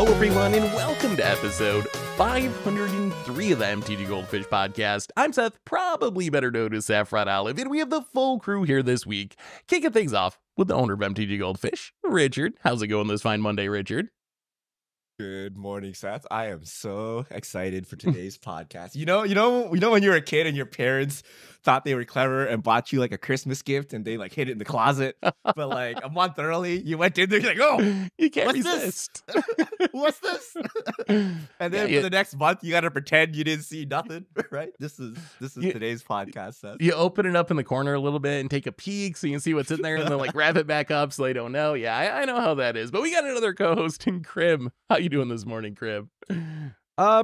Hello, everyone, and welcome to episode 503 of the MTG Goldfish podcast. I'm Seth, probably better known as Saffron Olive, and we have the full crew here this week, kicking things off with the owner of MTG Goldfish, Richard. How's it going this fine Monday, Richard? Good morning, Seth. I am so excited for today's podcast. You know when you were a kid and your parents thought they were clever and bought you like a Christmas gift and they like hid it in the closet, but like a month early, you went in there, you're like, oh, You can't what's resist. this? What's this? And then for the next month, you got to pretend you didn't see nothing, right? This is today's podcast, Seth. You open it up in the corner a little bit and take a peek so you can see what's in there and then like wrap it back up so they don't know. Yeah, I know how that is. But we got another co-host in Krim. How you doing this morning, Krim?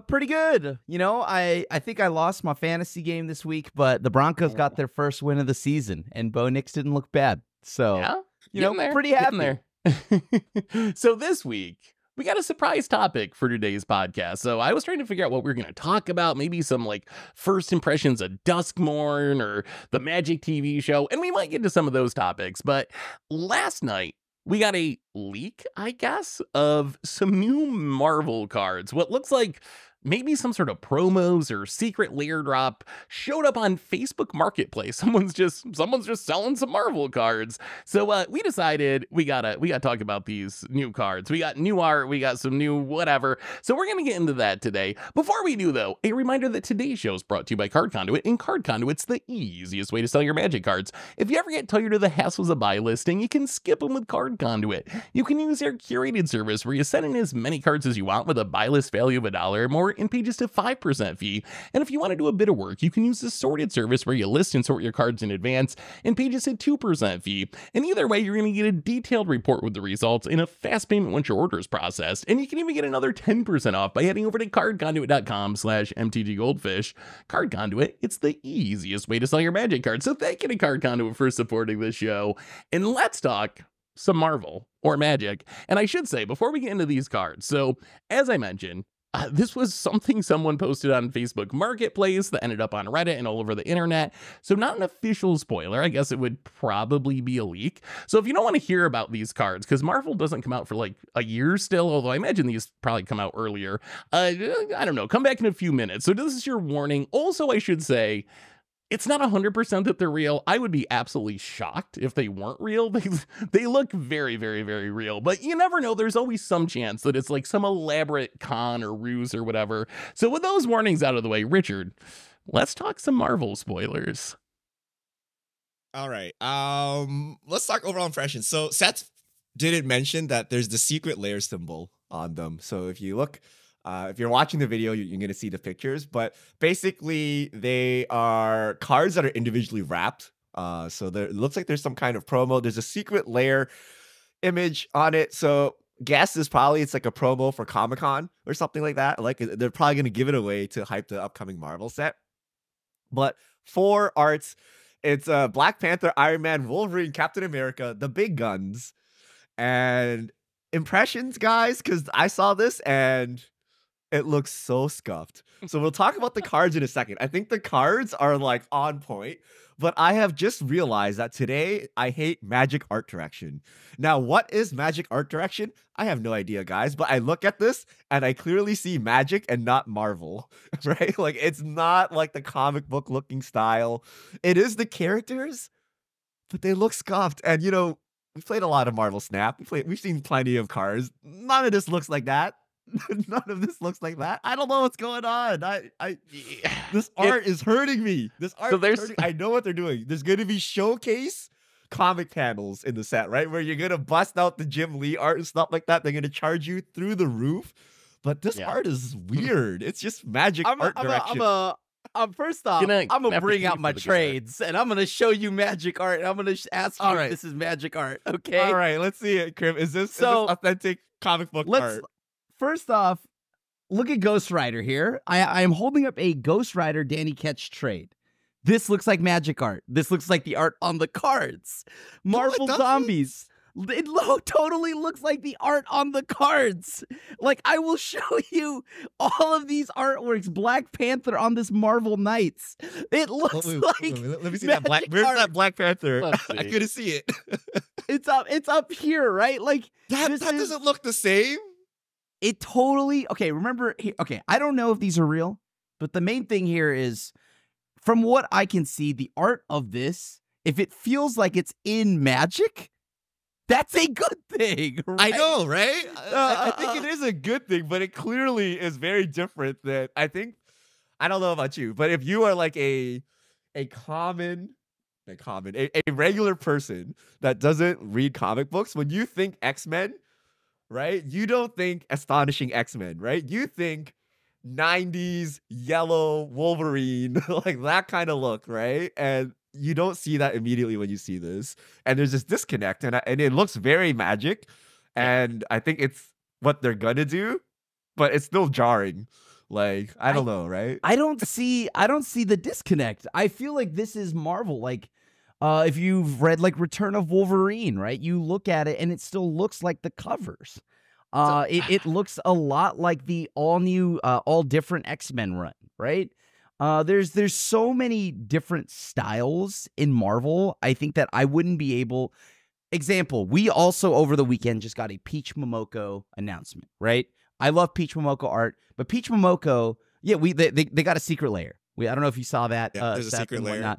Pretty good. You know, I think I lost my fantasy game this week, but the Broncos got their first win of the season, and Bo Nix didn't look bad. So, Yeah, you know, there, pretty happy. there. So this week, we got a surprise topic for today's podcast. So I was trying to figure out what we were going to talk about, maybe some like first impressions of Duskmourn or the Magic TV show, and we might get to some of those topics. But last night, we got a leak, I guess, of some new Marvel cards. What looks like maybe some sort of promos or secret layer drop showed up on Facebook Marketplace. Someone's just selling some Marvel cards. So we decided we gotta talk about these new cards. We got new art, we got some new whatever. So we're gonna get into that today. Before we do though, a reminder that today's show is brought to you by Card Conduit, and Card Conduit's the easiest way to sell your Magic cards. If you ever get tired of the hassles of buy listing, you can skip them with Card Conduit. You can use their curated service where you send in as many cards as you want with a buy list value of $1 or more and pay just a 5% fee. And if you want to do a bit of work, you can use the sorted service where you list and sort your cards in advance and pay just a 2% fee. And either way, you're going to get a detailed report with the results and a fast payment once your order is processed. And you can even get another 10% off by heading over to cardconduit.com/MTGGoldfish. Card Conduit, it's the easiest way to sell your Magic cards. So thank you to Card Conduit for supporting this show. And let's talk some Marvel or Magic. And I should say, before we get into these cards, so as I mentioned, this was something someone posted on Facebook Marketplace that ended up on Reddit and all over the internet. So not an official spoiler. I guess it would probably be a leak. So if you don't want to hear about these cards, because Marvel doesn't come out for like a year still, although I imagine these probably come out earlier. I don't know. Come back in a few minutes. So this is your warning. Also, I should say, it's not 100% that they're real. I would be absolutely shocked if they weren't real. They look very, very, very real. But you never know. There's always some chance that it's like some elaborate con or ruse or whatever. So with those warnings out of the way, Richard, let's talk some Marvel spoilers. All right. Let's talk overall impressions. So Seth didn't mention that there's the secret layer symbol on them. So if you look, if you're watching the video, you're going to see the pictures. But basically, they are cards that are individually wrapped. So it looks like there's some kind of promo. There's a secret layer image on it. So guess is probably it's like a promo for Comic-Con or something like that. Like they're probably going to give it away to hype the upcoming Marvel set. But for arts, it's Black Panther, Iron Man, Wolverine, Captain America, the big guns. And impressions, guys, because I saw this and it looks so scuffed. So we'll talk about the cards in a second. I think the cards are like on point, but I have just realized that today I hate Magic art direction. Now, what is Magic art direction? I have no idea, guys, but I look at this and I clearly see Magic and not Marvel, right? Like it's not like the comic book looking style. It is the characters, but they look scuffed. And you know, we've played a lot of Marvel Snap. We've seen plenty of cards. None of this looks like that. None of this looks like that. I don't know what's going on. This art is hurting me. This art is hurting. I know what they're doing. There's going to be showcase comic panels in the set, right? Where you're going to bust out the Jim Lee art and stuff like that. They're going to charge you through the roof. But this art is weird. It's just Magic art direction. First off, I'm gonna bring out my trades and I'm gonna show you Magic art and I'm gonna ask you if this is Magic art. Okay. All right, let's see it, Krim. Is this authentic comic book art? First off, look at Ghost Rider here. I am holding up a Ghost Rider Danny Ketch trade. This looks like Magic art. This looks like the art on the cards. Marvel Zombies. It totally looks like the art on the cards. Like, I will show you all of these artworks. Black Panther on this Marvel Knights. It looks like let me see that Black. Where's that Black Panther? I couldn't see it. It's up here, right? Like that doesn't look the same. It totally okay. Remember, okay, I don't know if these are real, but the main thing here is, from what I can see, the art of this, if it feels like it's in Magic, that's a good thing. Right? I know, right? I think it is a good thing, but it clearly is very different than I think. I don't know about you, but if you are like a regular person that doesn't read comic books, when you think X-Men, right? You don't think Astonishing X-Men, right? You think 90s yellow Wolverine, like that kind of look, right? And you don't see that immediately when you see this. And there's this disconnect, and it looks very Magic. And I think it's what they're gonna do, but it's still jarring. Like, I don't know, right? I don't see the disconnect. I feel like this is Marvel. Like, if you've read like Return of Wolverine, right? You look at it and it still looks like the covers. It looks a lot like the all new, all different X-Men run, right? There's so many different styles in Marvel. I think that I wouldn't be able. Example, we also over the weekend just got a Peach Momoko announcement, right? I love Peach Momoko art, but Peach Momoko, yeah, they got a secret layer. I don't know if you saw that. Yeah, there's a secret layer.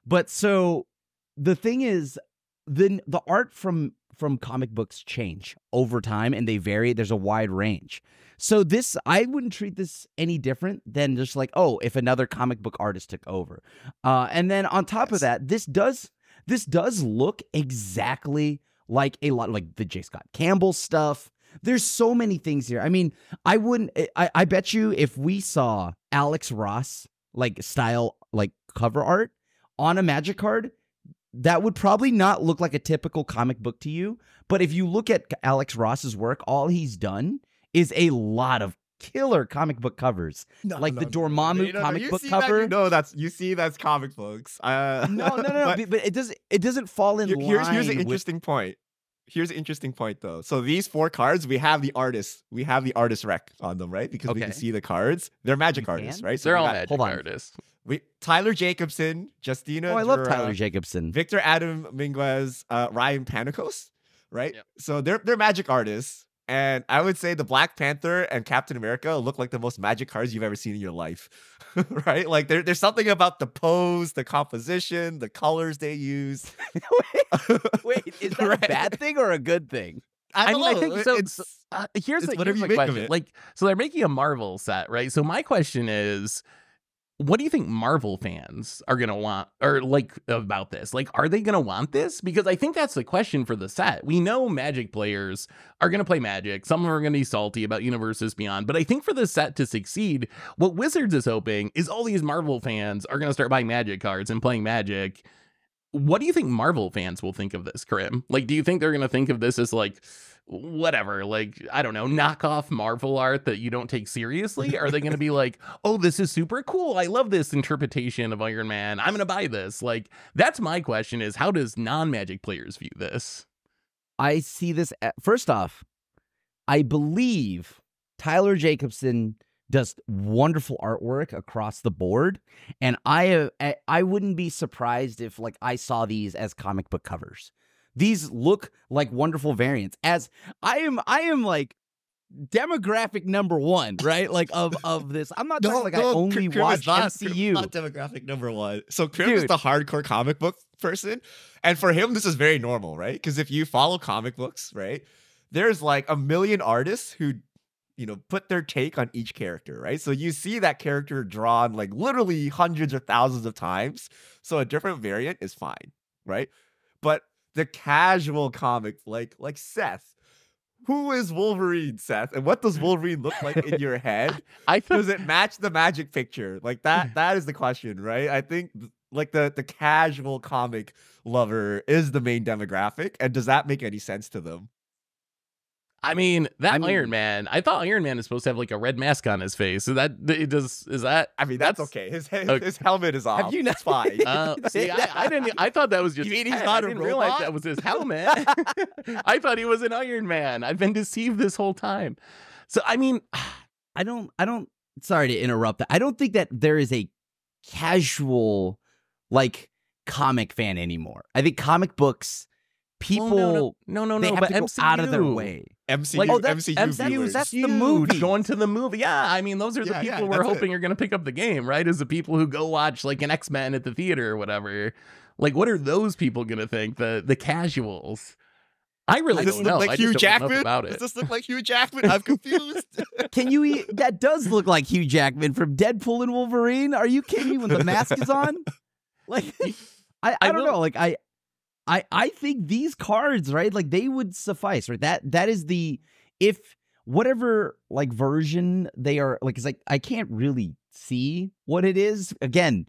But so the thing is, the art from comic books change over time and they vary. There's a wide range. So this, I wouldn't treat this any different than just like, oh, if another comic book artist took over. And then on top of that, this does look exactly like a lot like the J. Scott Campbell stuff. There's so many things here. I mean, I bet you if we saw Alex Ross like style like cover art on a Magic card, that would probably not look like a typical comic book to you. But if you look at Alex Ross's work, all he's done is a lot of killer comic book covers, like the Dormammu comic book cover. That's comic books. No. But it doesn't fall in line. Here's an interesting point. Here's an interesting point, though. So these 4 cards, we have the artist rec on them, right? Because we can see the cards. They're Magic artists, right? So they're all Magic artists. Tyler Jacobson, Justina. Oh, I love Tyler Jacobson. Victor Adam Minguez, Ryan Panicos, right? Yep. So they're Magic artists. And I would say the Black Panther and Captain America look like the most Magic cards you've ever seen in your life, right? Like there's something about the pose, the composition, the colors they use. Wait, is that a bad thing or a good thing? I think so. Here's my question. Like, so they're making a Marvel set, right? So my question is, what do you think Marvel fans are going to want or like about this? Like, are they going to want this? Because I think that's the question for the set. We know Magic players are going to play Magic. Some are going to be salty about Universes Beyond. But I think for the set to succeed, what Wizards is hoping is all these Marvel fans are going to start buying Magic cards and playing Magic. What do you think Marvel fans will think of this, Karim? Like, do you think they're going to think of this as like, whatever, like, I don't know, knockoff Marvel art that you don't take seriously? Are they going to be like, oh, this is super cool, I love this interpretation of Iron Man, I'm going to buy this? Like, that's my question, is how does non-Magic players view this? I see this, first off, I believe Tyler Jacobson does wonderful artwork across the board, and I wouldn't be surprised if like I saw these as comic book covers. These look like wonderful variants. As I am like demographic number 1, right? Like of this. I'm not talking like I only watch MCU. Not demographic number 1. So Krim is the hardcore comic book person, and for him this is very normal, right? Because if you follow comic books, right, there's like a million artists who, you know, put their take on each character, right? So you see that character drawn like literally hundreds or thousands of times. So a different variant is fine, right? But the casual comic, like Seth, who is Wolverine, Seth? And what does Wolverine look like in your head? Does it match the Magic picture? Like that is the question, right? I think like the casual comic lover is the main demographic. And does that make any sense to them? I mean, Iron Man, I thought Iron Man is supposed to have like a red mask on his face. So I mean, that's okay. His helmet is off. Have you not? It's fine. See, I thought that was just, you mean he's not I a didn't robot? realize that was his helmet. I thought he was an Iron Man. I've been deceived this whole time. So, I mean, I don't, sorry to interrupt. I don't think that there is a casual like comic fan anymore. I think comic books people they have but to go out of their MCU. way. MCU, Like, oh, that's MCU, MCU, viewers. that's the Huge. movie. Going to the movie. Yeah, I mean, those are the Yeah, people yeah, we're that's hoping it. are going to pick up the game, right? Is the people who go watch like an X-Men at the theater or whatever. Like, what are those people going to think? The casuals. I really Does don't this know. look I like just Hugh don't know enough Jackman? about Does it. this look like Hugh Jackman? I'm confused. Can you that does look like Hugh Jackman from Deadpool and Wolverine. Are you kidding me when the mask is on? Like I don't know. Like I think these cards, right? Like they would suffice, right? That is the if whatever like version they are like, it's like I can't really see what it is. Again,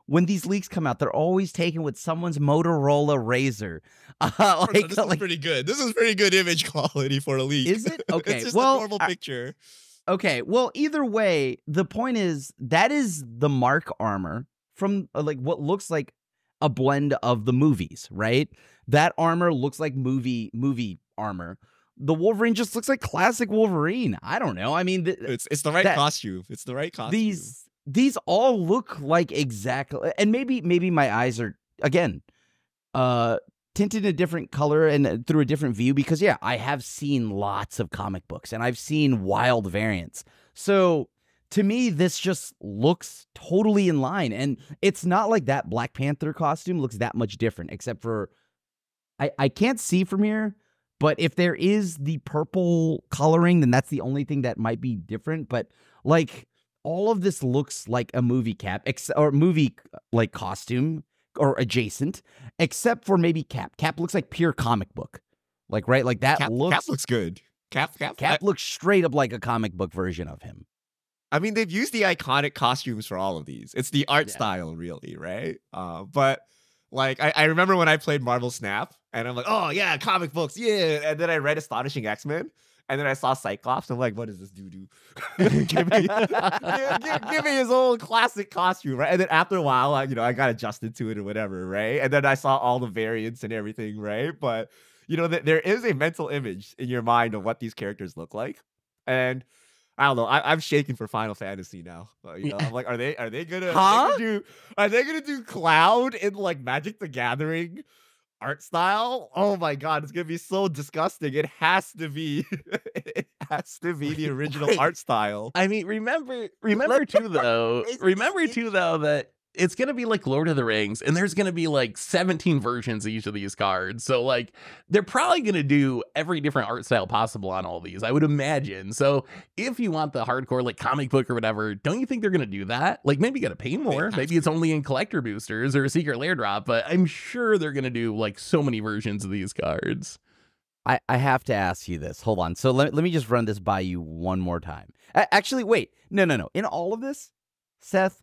when these leaks come out, they're always taken with someone's Motorola Razr. This is pretty good. This is pretty good image quality for a leak. Is it? Okay. It's just well, a normal picture. Okay. Well, either way, the point is that is the Mark armor from like what looks like a blend of the movies, right? That armor looks like movie armor. The Wolverine just looks like classic Wolverine. I don't know. I mean, It's the right costume. It's the right costume. These all look like exactly, and maybe my eyes are again tinted a different color and through a different view because yeah, I have seen lots of comic books and I've seen wild variants. So to me, this just looks totally in line, and it's not like that Black Panther costume looks that much different, except for I can't see from here. But if there is the purple coloring, then that's the only thing that might be different. But like all of this looks like a movie Cap or movie like costume or adjacent, except for maybe Cap. Cap looks like pure comic book, like right, like that Cap looks good. Cap looks straight up like a comic book version of him. I mean, they've used the iconic costumes for all of these. It's the art style, really, right? But like, I remember when I played Marvel Snap, and I'm like, oh yeah, comic books, yeah. And then I read Astonishing X-Men, and then I saw Cyclops. I'm like, what does this dude do? give me his old classic costume, right? And then after a while, I got adjusted to it or whatever, right? And then I saw all the variants and everything, right? But there is a mental image in your mind of what these characters look like, and I don't know. I'm shaking for Final Fantasy now. I'm like, are they gonna do Cloud in like Magic the Gathering art style? Oh my god, it's gonna be so disgusting. It has to be the original art style. I mean, remember too though that it's going to be like Lord of the Rings, and there's going to be like 17 versions of each of these cards. So like they're probably going to do every different art style possible on all these, I would imagine. So if you want the hardcore like comic book or whatever, don't you think they're going to do that? Like maybe you got to pay more. Maybe it's only in collector boosters or a secret lair drop, but I'm sure they're going to do like so many versions of these cards. I have to ask you this. Hold on. So let me just run this by you one more time. Actually, wait. No. In all of this, Seth,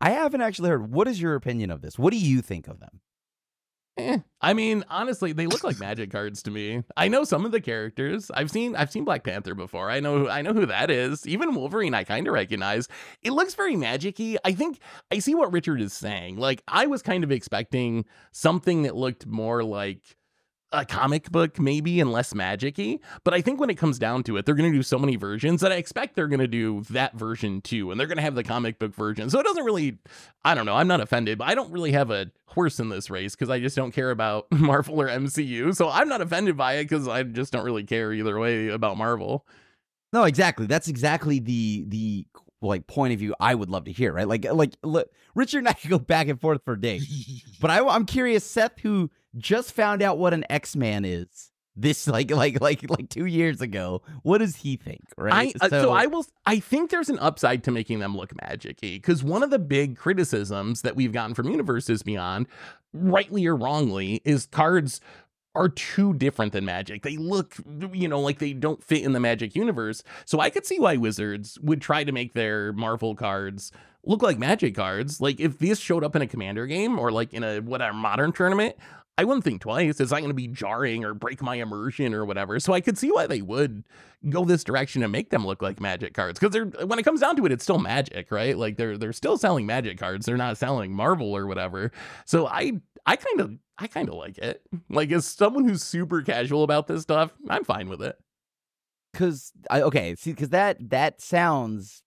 I haven't actually heard. What is your opinion of this? What do you think of them? I mean, honestly, they look like Magic cards to me. I know some of the characters. I've seen Black Panther before. I know who that is. Even Wolverine, I kind of recognize. It looks very Magic-y. I think I see what Richard is saying. Like, I was kind of expecting something that looked more like a comic book maybe and less Magic-y, but I think when it comes down to it, they're going to do so many versions that I expect they're going to do that version too, and they're going to have the comic book version. So it doesn't really, I don't know, I'm not offended, but I don't really have a horse in this race because I just don't care about Marvel or MCU. So I'm not offended by it because I just don't really care either way about Marvel. No, exactly. That's exactly the like point of view I would love to hear, right? Like look, Richard and I could go back and forth for days, but I'm curious, Seth, who just found out what an X-Man is this like 2 years ago. What does he think? Right. I think there's an upside to making them look Magic-y, because one of the big criticisms that we've gotten from Universes Beyond, rightly or wrongly, is cards are too different than Magic. They look, like they don't fit in the Magic universe. So I could see why Wizards would try to make their Marvel cards look like Magic cards. Like if this showed up in a Commander game or like in a whatever modern tournament, I wouldn't think twice. It's not going to be jarring or break my immersion or whatever. So I could see why they would go this direction and make them look like Magic cards. Because when it comes down to it, it's still Magic, right? Like they're still selling Magic cards. They're not selling Marvel or whatever. So I kind of like it. Like as someone who's super casual about this stuff, I'm fine with it. Because that sounds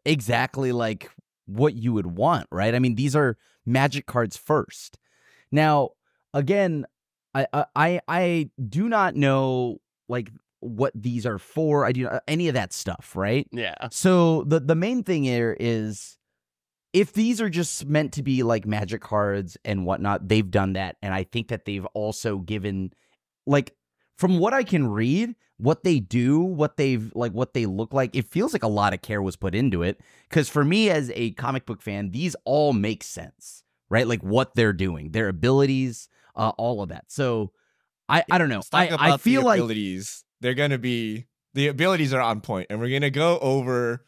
exactly like what you would want, right? I mean, these are Magic cards first. Now, again, I do not know like what these are for. I do not, any of that stuff, right? Yeah. So the main thing here is if these are just meant to be like magic cards and whatnot, they've done that, and I think that they've also given like from what I can read, what they do, what they look like, it feels like a lot of care was put into it. Because for me as a comic book fan, these all make sense, right? Like what they're doing, their abilities, all of that. So I don't know. Let's talk about I feel the like abilities. They're gonna be the abilities are on point, and we're gonna go over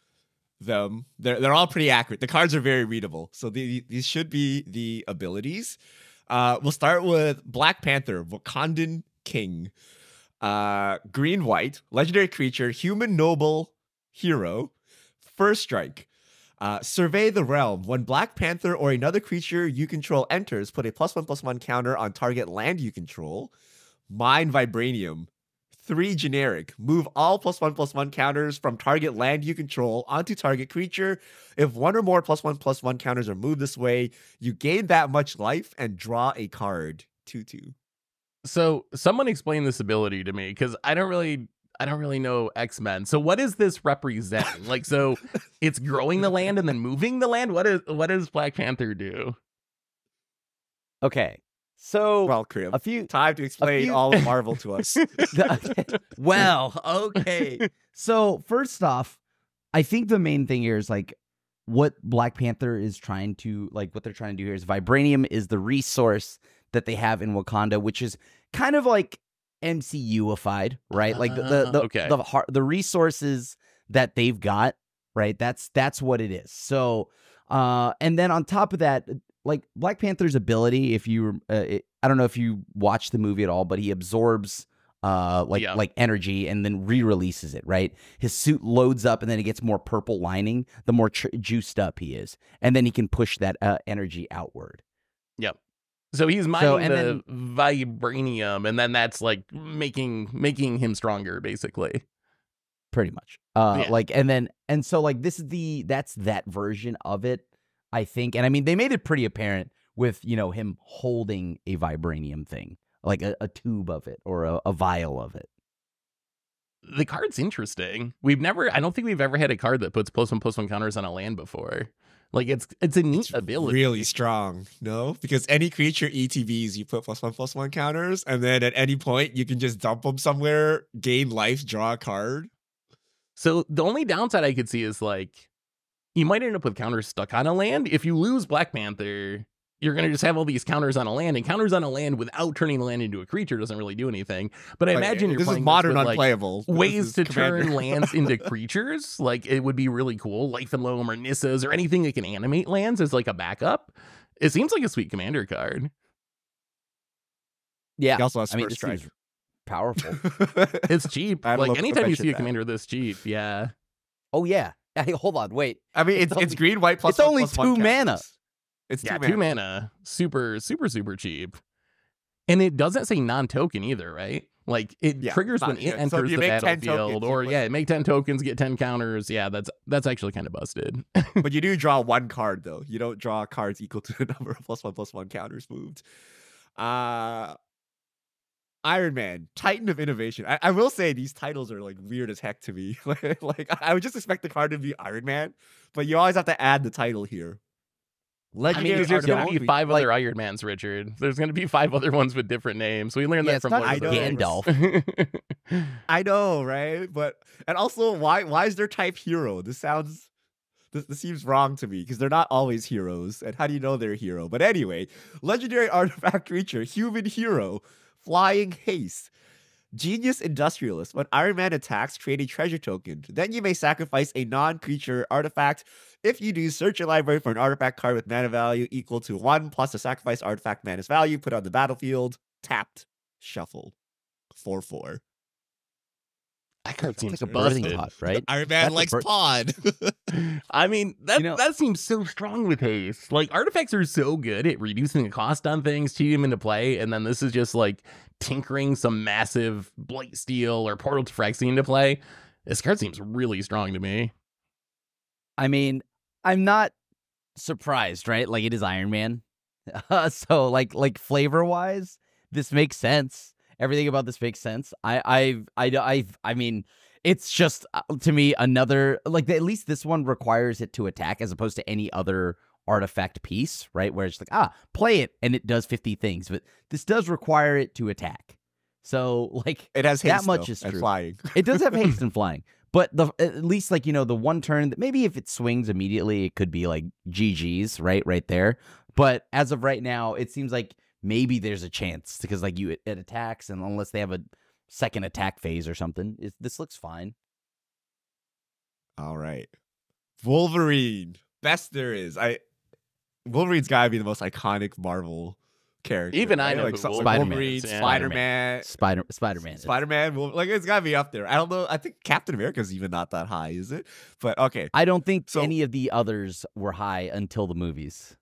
them. They're all pretty accurate. The cards are very readable, so these should be the abilities. We'll start with Black Panther, Wakandan King. Green white, legendary creature, human noble hero. First strike. Survey the realm. When Black Panther or another creature you control enters, put a +1/+1 counter on target land you control. Mine Vibranium. 3 generic. Move all +1/+1 counters from target land you control onto target creature. If one or more +1/+1 counters are moved this way, you gain that much life and draw a card. 2/2. So someone explain this ability to me, because I don't really know X-Men. So what is this representing? Like, so it's growing the land and then moving the land? What does Black Panther do? okay. So Well, Krim, a few time to explain all of Marvel to us. well, okay. So first off, I think the main thing here is like what Black Panther is trying to what they're trying to do here is vibranium is the resource that they have in Wakanda, which is kind of like MCU-ified, right? Like the resources that they've got, right? That's what it is. So and then on top of that, like Black Panther's ability, if you I don't know if you watch the movie at all, but he absorbs like energy and then re-releases it, right? His suit loads up and then it gets more purple lining the more juiced up he is, and then he can push that energy outward. Yep. So he's mining vibranium, and then that's like making him stronger, basically. Pretty much. That's that version of it, I think. And I mean, they made it pretty apparent with, him holding a vibranium thing, like a tube of it or a vial of it. The card's interesting. I don't think we've ever had a card that puts +1/+1 counters on a land before. Like it's a neat ability. Really strong, no? Because any creature ETBs, you put +1/+1 counters, and then at any point you can just dump them somewhere, gain life, draw a card. So the only downside I could see is like you might end up with counters stuck on a land. If you lose Black Panther, you're gonna just have all these counters on a land, and counters on a land without turning the land into a creature doesn't really do anything. But I imagine you're this playing is modern with, unplayable. Ways to turn lands into creatures. Like it would be really cool. Life and Loam or Nissas or anything that can animate lands as like a backup. It seems like a sweet commander card. Yeah, He also has I mean, first strike. this is powerful. It's cheap. Like anytime you see a commander this cheap, yeah. Oh yeah. Hey, hold on, wait. I mean, it's green, white, plus it's only 1/+1 2 mana. counters. It's 2 2 mana. Super, super, super cheap. And it doesn't say non-token either, right? Like it triggers when it enters the battlefield, or make 10 tokens, get 10 counters. Yeah, that's actually kind of busted. But you do draw 1 card though. You don't draw cards equal to the number of +1/+1 counters moved. Iron Man, Titan of Innovation. I will say these titles are like weird as heck to me. Like I would just expect the card to be Iron Man, but you always have to add the title here. There's going to be 5 other Iron Mans, Richard. There's going to be 5 other ones with different names. We learned that from Gandalf. I know, right? But and also, why is their type hero? This seems wrong to me because they're not always heroes. And how do you know they're a hero? But anyway, legendary artifact creature, human hero, flying haste. Genius Industrialist. When Iron Man attacks, create a treasure token. Then you may sacrifice a non-creature artifact. If you do, search your library for an artifact card with mana value equal to 1 plus the sacrifice artifact mana's value. Put on the battlefield. Tapped. Shuffle. 4/4. That card seems like a busted. birthing pot, right? Iron Man likes pod. I mean, that seems so strong with haste. Like, artifacts are so good at reducing the cost on things, cheating them into play, and then this is just, like, tinkering some massive Blight Steel or Portal to Phyrexian into play. This card seems really strong to me. I mean, I'm not surprised, right? Like, it is Iron Man. So, like flavor-wise, this makes sense. Everything about this makes sense. I mean, it's just to me another like at least this one requires it to attack as opposed to any other artifact piece, right? Where it's like play it and it does 50 things, but this does require it to attack. So like It has haste, that much though, is and true. flying. It does have haste and flying, but at least like the one turn that maybe if it swings immediately, it could be like GG's right there. But as of right now, it seems like maybe there's a chance because like it attacks, and unless they have a second attack phase or something, this looks fine. All right, Wolverine, best there is. Wolverine's gotta be the most iconic Marvel character. Even I right? know like who Spider-Man Wolverine, is. Yeah. Spider-Man, Spider-Man. Spider-Man. Like it's gotta be up there. I don't know. I think Captain America's even not that high, is it? But okay. I don't think So- any of the others were high until the movies.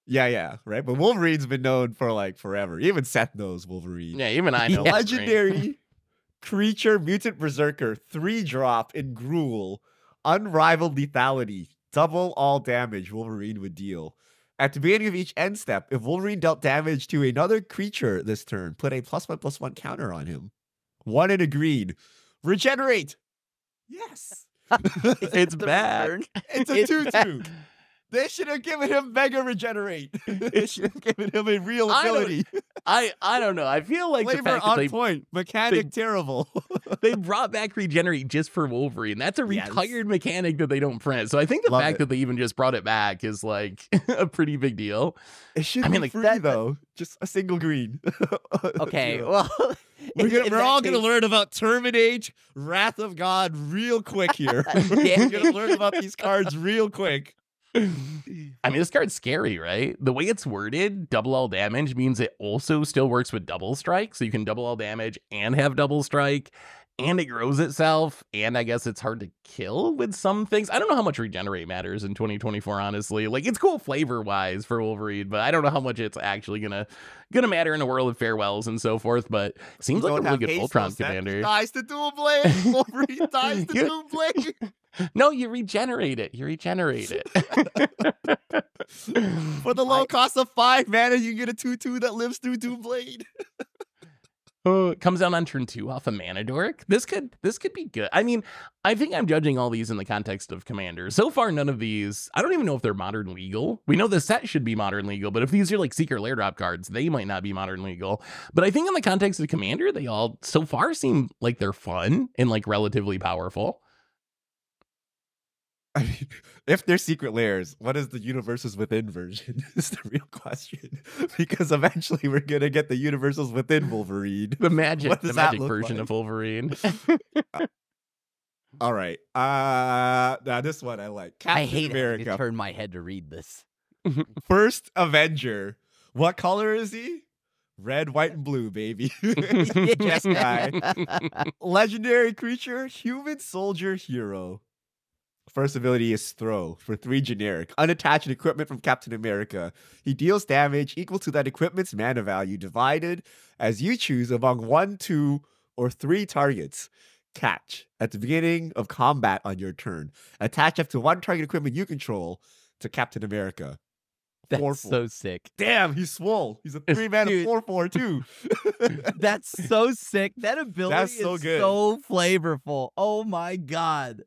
Yeah, right. But Wolverine's been known for like forever. Even Seth knows Wolverine. Yeah, even I know. Yeah. Wolverine. Legendary creature, mutant berserker, 3-drop in Gruul, unrivaled lethality, double all damage Wolverine would deal. At the beginning of each end step, if Wolverine dealt damage to another creature this turn, put a +1/+1 counter on him. 1 and a green. Regenerate. Yes. It's back. It's a 2/2. They should have given him Mega Regenerate. They should have given him a real I don't- ability. I don't know. I feel like the Flavor fact that on they point. Mechanic terrible. they brought back Regenerate just for Wolverine. That's a Yes. retired mechanic that they don't print. So I think the Love fact it. that they even just brought it back is like a pretty big deal. It should I mean, be like, free that- though. Just a single green. Okay, You know. well, We're all gonna learn about Terminate, Wrath of God real quick here. We're gonna learn about these cards real quick. I mean, this card's scary, right? The way it's worded, double all damage means it also still works with double strike. So you can double all damage and have double strike, and it grows itself. And I guess it's hard to kill with some things. I don't know how much regenerate matters in 2024, honestly. Like, it's cool flavor wise for Wolverine, but I don't know how much it's actually gonna matter in a world of farewells and so forth. But it seems like a really good Voltron commander. Dies to Dual Blade. Wolverine dies to You- Dual Blade. No, you regenerate it. You regenerate it. For the low cost of 5 mana, you get a 2/2 that lives through Dual Blade. Oh, it comes down on turn 2 off a mana dork. This could be good. I mean, I think I'm judging all these in the context of Commander. So far, none of these, I don't even know if they're modern legal. We know the set should be modern legal, but if these are like Secret Lair drop cards, they might not be modern legal. But I think in the context of Commander, they all so far seem like they're fun and like relatively powerful. I mean, if they're secret lairs, what is the universes within version? Is the real question. Because eventually we're gonna get the universes within Wolverine. The magic, What the does that magic look version like? of Wolverine. All right. Now this one I like. Captain I hate having America. to turn my head to read this. First Avenger. What color is he? Red, white, and blue, baby. Yes, guy. Legendary creature, human soldier hero. First ability is Throw for 3 generic. Unattached equipment from Captain America. He deals damage equal to that equipment's mana value divided as you choose among 1, 2, or 3 targets. Catch. At the beginning of combat on your turn, attach up to 1 target equipment you control to Captain America. That's 4/4. so sick. Damn, he's swole. He's a 3-mana Dude. 4/4 too. That's so sick. That ability That's so is good. so flavorful. Oh my god.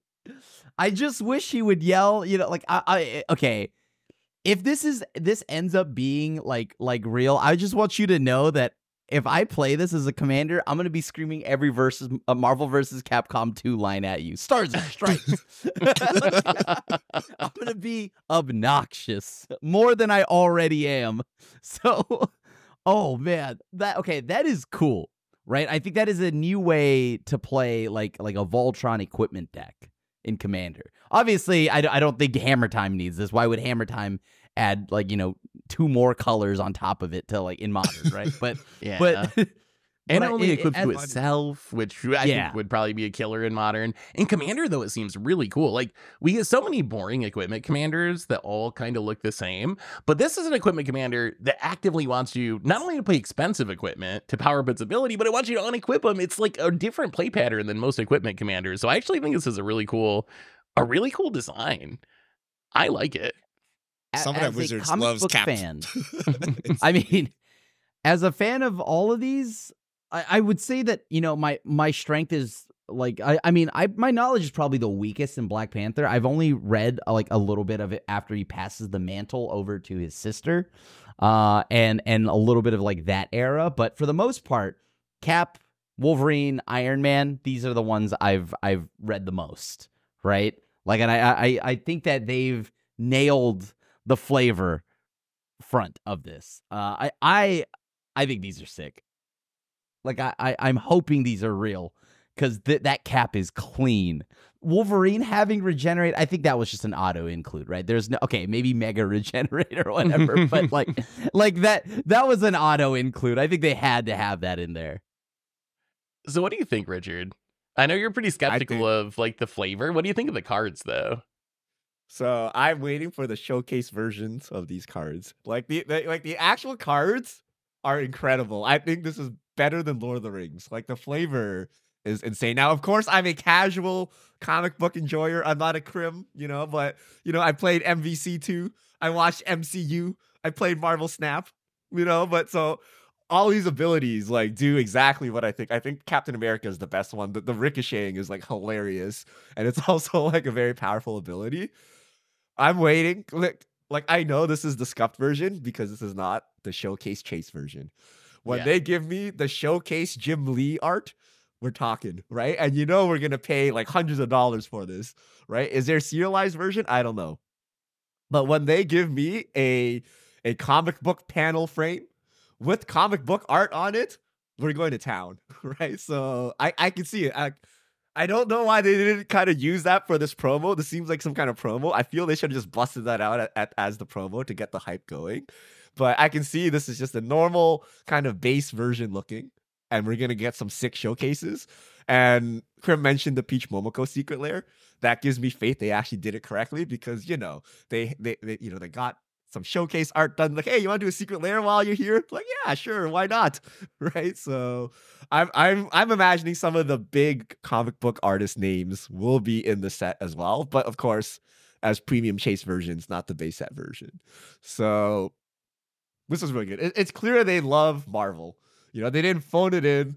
I just wish he would yell, like I okay. If this ends up being like real, I just want you to know that if I play this as a commander, I'm gonna be screaming every Marvel versus Capcom 2 line at you. Stars and Stripes. I'm gonna be obnoxious more than I already am. So, oh man, that is cool, right? I think that is a new way to play like a Voltron equipment deck in Commander. Obviously, I don't think Hammer Time needs this. Why would Hammer Time add 2 more colors on top of it to in Modern, right? But Yeah. but And but it only it equips to adds- itself, which I think would probably be a killer in Modern. In Commander, though, it seems really cool. Like, we get so many boring equipment commanders that all kind of look the same. But this is an equipment commander that actively wants you not only to play expensive equipment to power up its ability, but it wants you to unequip them. It's like a different play pattern than most equipment commanders. So I actually think this is a really cool design. I like it. Someone as at a Wizards comic loves book Cap. fan. I mean, As a fan of all of these, I would say that, you know, my strength is like, I mean, my knowledge is probably the weakest in Black Panther. I've only read like a little bit of it after he passes the mantle over to his sister, and a little bit of like that era. But for the most part, Cap, Wolverine, Iron Man, these are the ones I've read the most, right? Like, and I think that they've nailed the flavor front of this. I think these are sick. Like, I'm hoping these are real, because that Cap is clean. Wolverine having regenerate, I think that was just an auto include, right? There's no, okay, maybe mega regenerate or whatever, but like that was an auto include. I think they had to have that in there. So what do you think, Richard? I know you're pretty skeptical of like the flavor. What do you think of the cards, though? So I'm waiting for the showcase versions of these cards. Like the actual cards are incredible. I think this is better than Lord of the Rings. Like, the flavor is insane. Now, of course, I'm a casual comic book enjoyer. I'm not a crim, you know, but, you know, I played MVC2. I watched MCU. I played Marvel Snap, you know, but so all these abilities like do exactly what I think. I think Captain America is the best one. The ricocheting is like hilarious. And it's also like a very powerful ability. I'm waiting. Like I know this is the scuffed version because this is not the showcase chase version. When they give me the showcase Jim Lee art, we're talking, right? And you know we're gonna pay like hundreds of dollars for this, right? Is there a serialized version? I don't know. But when they give me a comic book panel frame with comic book art on it, we're going to town, right? So I can see it. I don't know why they didn't kind of use that for this promo. This seems like some kind of promo. I feel they should have just busted that out as the promo to get the hype going. But I can see this is just a normal kind of base version looking. And we're going to get some sick showcases. And Krim mentioned the Peach Momoko secret lair. That gives me faith they actually did it correctly because, you know, they got some showcase art done. Like, hey, you want to do a secret lair while you're here? Like, yeah, sure, why not? Right? So I'm imagining some of the big comic book artist names will be in the set as well. But of course, as premium chase versions, not the base set version. So this is really good. It's clear they love Marvel. You know, they didn't phone it in.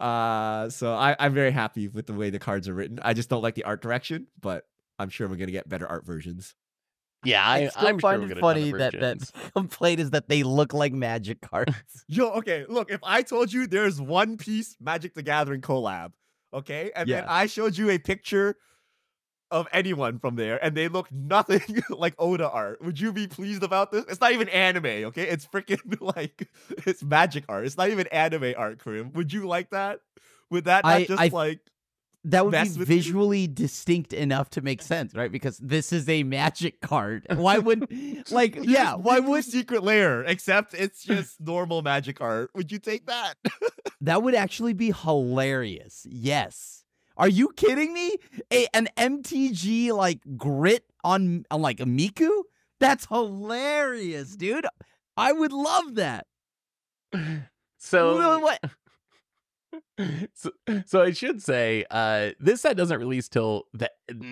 So I'm very happy with the way the cards are written. I just don't like the art direction, but I'm sure we're going to get better art versions. Yeah, I'm find sure it funny that complaint is that they look like Magic cards. Yo, okay, look, if I told you there's One Piece Magic the Gathering collab, okay, and then I showed you a picture of anyone from there, and they look nothing like Oda art, would you be pleased about this? It's not even anime, okay? It's freaking like, it's Magic art. It's not even anime art, Karim. Would you like that? Would that not like... That would be visually distinct enough to make sense, right? Because this is a Magic card. Why would, like, yeah, why would... Secret Lair, except it's just normal Magic art. Would you take that? That would actually be hilarious. Yes. Are you kidding me? An MTG, like, grit on like, a Miku? That's hilarious, dude. I would love that. So... What? So I should say, this set doesn't release till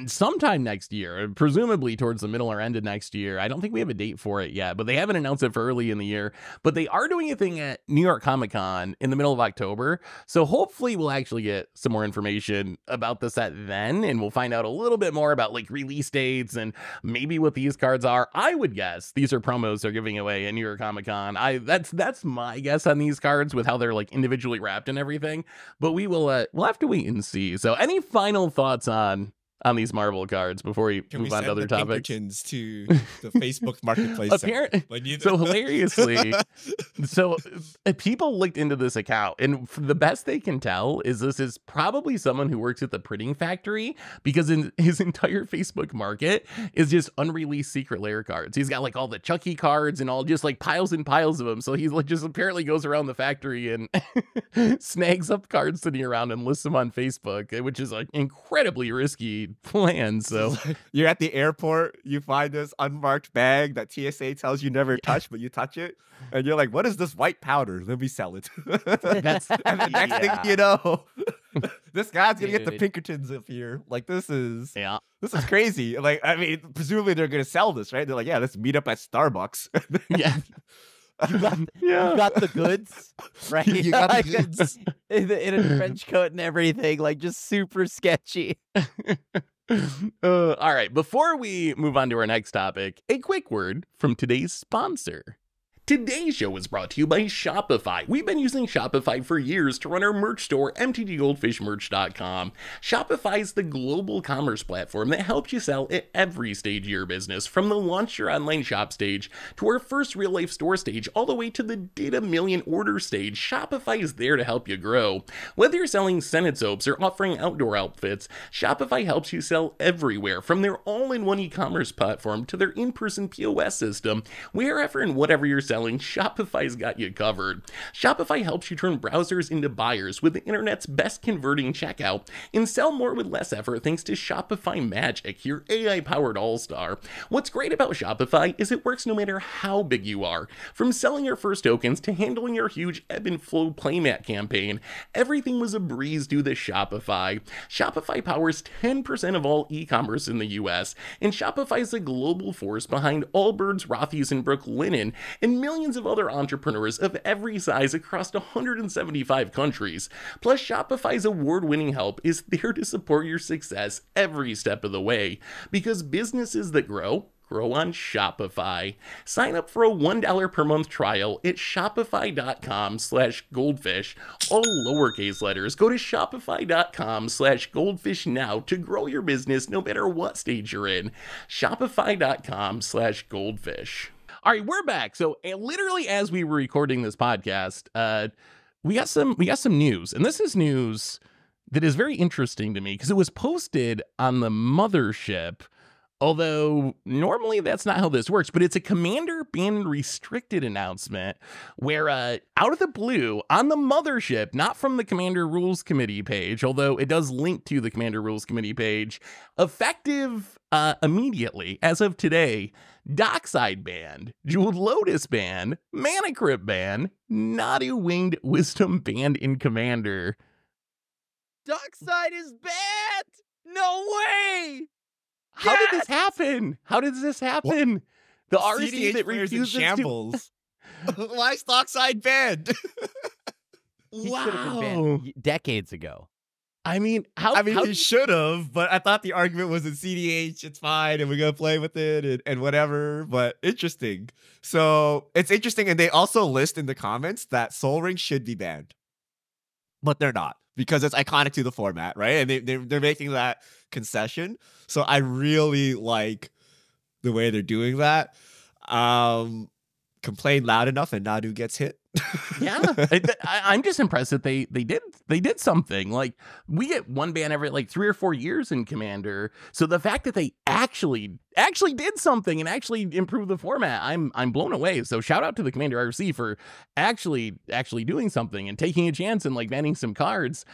sometime next year, presumably towards the middle or end of next year. I don't think we have a date for it yet, but they haven't announced it for early in the year. But they are doing a thing at New York Comic Con in the middle of October. So hopefully we'll actually get some more information about the set then, and we'll find out a little bit more about like release dates and maybe what these cards are. I would guess these are promos they're giving away at New York Comic Con. That's my guess on these cards with how they're like individually wrapped and everything. But we'll have to wait and see. So any final thoughts on these Marvel cards before we move on to other topics? Pinkertons to the Facebook Marketplace. So hilariously, so people looked into this account, and the best they can tell is this is probably someone who works at the printing factory, because in his entire Facebook market is just unreleased secret lair cards. He's got like all the Chucky cards and all just like piles and piles of them. So he's like just apparently goes around the factory and snags up cards sitting around and lists them on Facebook, which is like incredibly risky plan. So you're at the airport, you find this unmarked bag that TSA tells you never touch, but you touch it, and you're like, what is this white powder? Let me sell it. And the next thing you know, this guy's gonna get the Pinkertons up here. Like, this is crazy. Like, I mean, presumably they're gonna sell this, right? They're like, yeah, let's meet up at Starbucks. You got, Yeah. you got the goods, right? You got the Like, goods. in a trench coat and everything, like just super sketchy. All right, before we move on to our next topic, a quick word from today's sponsor. Today's show is brought to you by Shopify. We've been using Shopify for years to run our merch store, MTGGoldfishMerch.com. Shopify is the global commerce platform that helps you sell at every stage of your business, from the launch your online shop stage to our first real-life store stage, all the way to the did a million order stage. Shopify is there to help you grow. Whether you're selling scented soaps or offering outdoor outfits, Shopify helps you sell everywhere, from their all-in-one e-commerce platform to their in-person POS system. Wherever and whatever you're selling, Shopify's got you covered. Shopify helps you turn browsers into buyers with the internet's best converting checkout and sell more with less effort thanks to Shopify Magic, your AI-powered all-star. What's great about Shopify is it works no matter how big you are. From selling your first tokens to handling your huge ebb and flow playmat campaign, everything was a breeze due to Shopify. Shopify powers 10% of all e-commerce in the US, and Shopify is a global force behind Allbirds, Rothy's, and Brooklinen, and millions of other entrepreneurs of every size across 175 countries. Plus, Shopify's award-winning help is there to support your success every step of the way, because businesses that grow on Shopify. Sign up for a $1 per month trial at shopify.com/goldfish. All lowercase letters. Go to shopify.com/goldfish now to grow your business no matter what stage you're in. Shopify.com/goldfish. All right, we're back. So literally as we were recording this podcast, we got some news, and this is news that is very interesting to me because it was posted on the mothership. Although normally that's not how this works, but it's a Commander ban and restricted announcement where out of the blue on the mothership, not from the Commander Rules Committee page, although it does link to the Commander Rules Committee page, effective immediately as of today, Dockside banned, Jeweled Lotus banned, Mana Crypt banned, Nadu Winged Wisdom banned in Commander. Dockside is banned! No way! How did this happen? How did this happen? The RC CDH that players in refuses to... shambles. Why is Dockside banned? He should have been banned decades ago. I mean, he should have, but I thought the argument was in CDH, it's fine, and we're gonna play with it and whatever. But interesting. So it's interesting, and they also list in the comments that Soul Ring should be banned, but they're not because it's iconic to the format, right? And they're making that concession. So I really like the way they're doing that. Complain loud enough, and Nadu gets hit. Yeah, I'm just impressed that they did something. Like, we get one ban every like 3 or 4 years in Commander, so the fact that they actually did something and actually improved the format, I'm blown away. So shout out to the Commander RC for actually doing something and taking a chance and like banning some cards.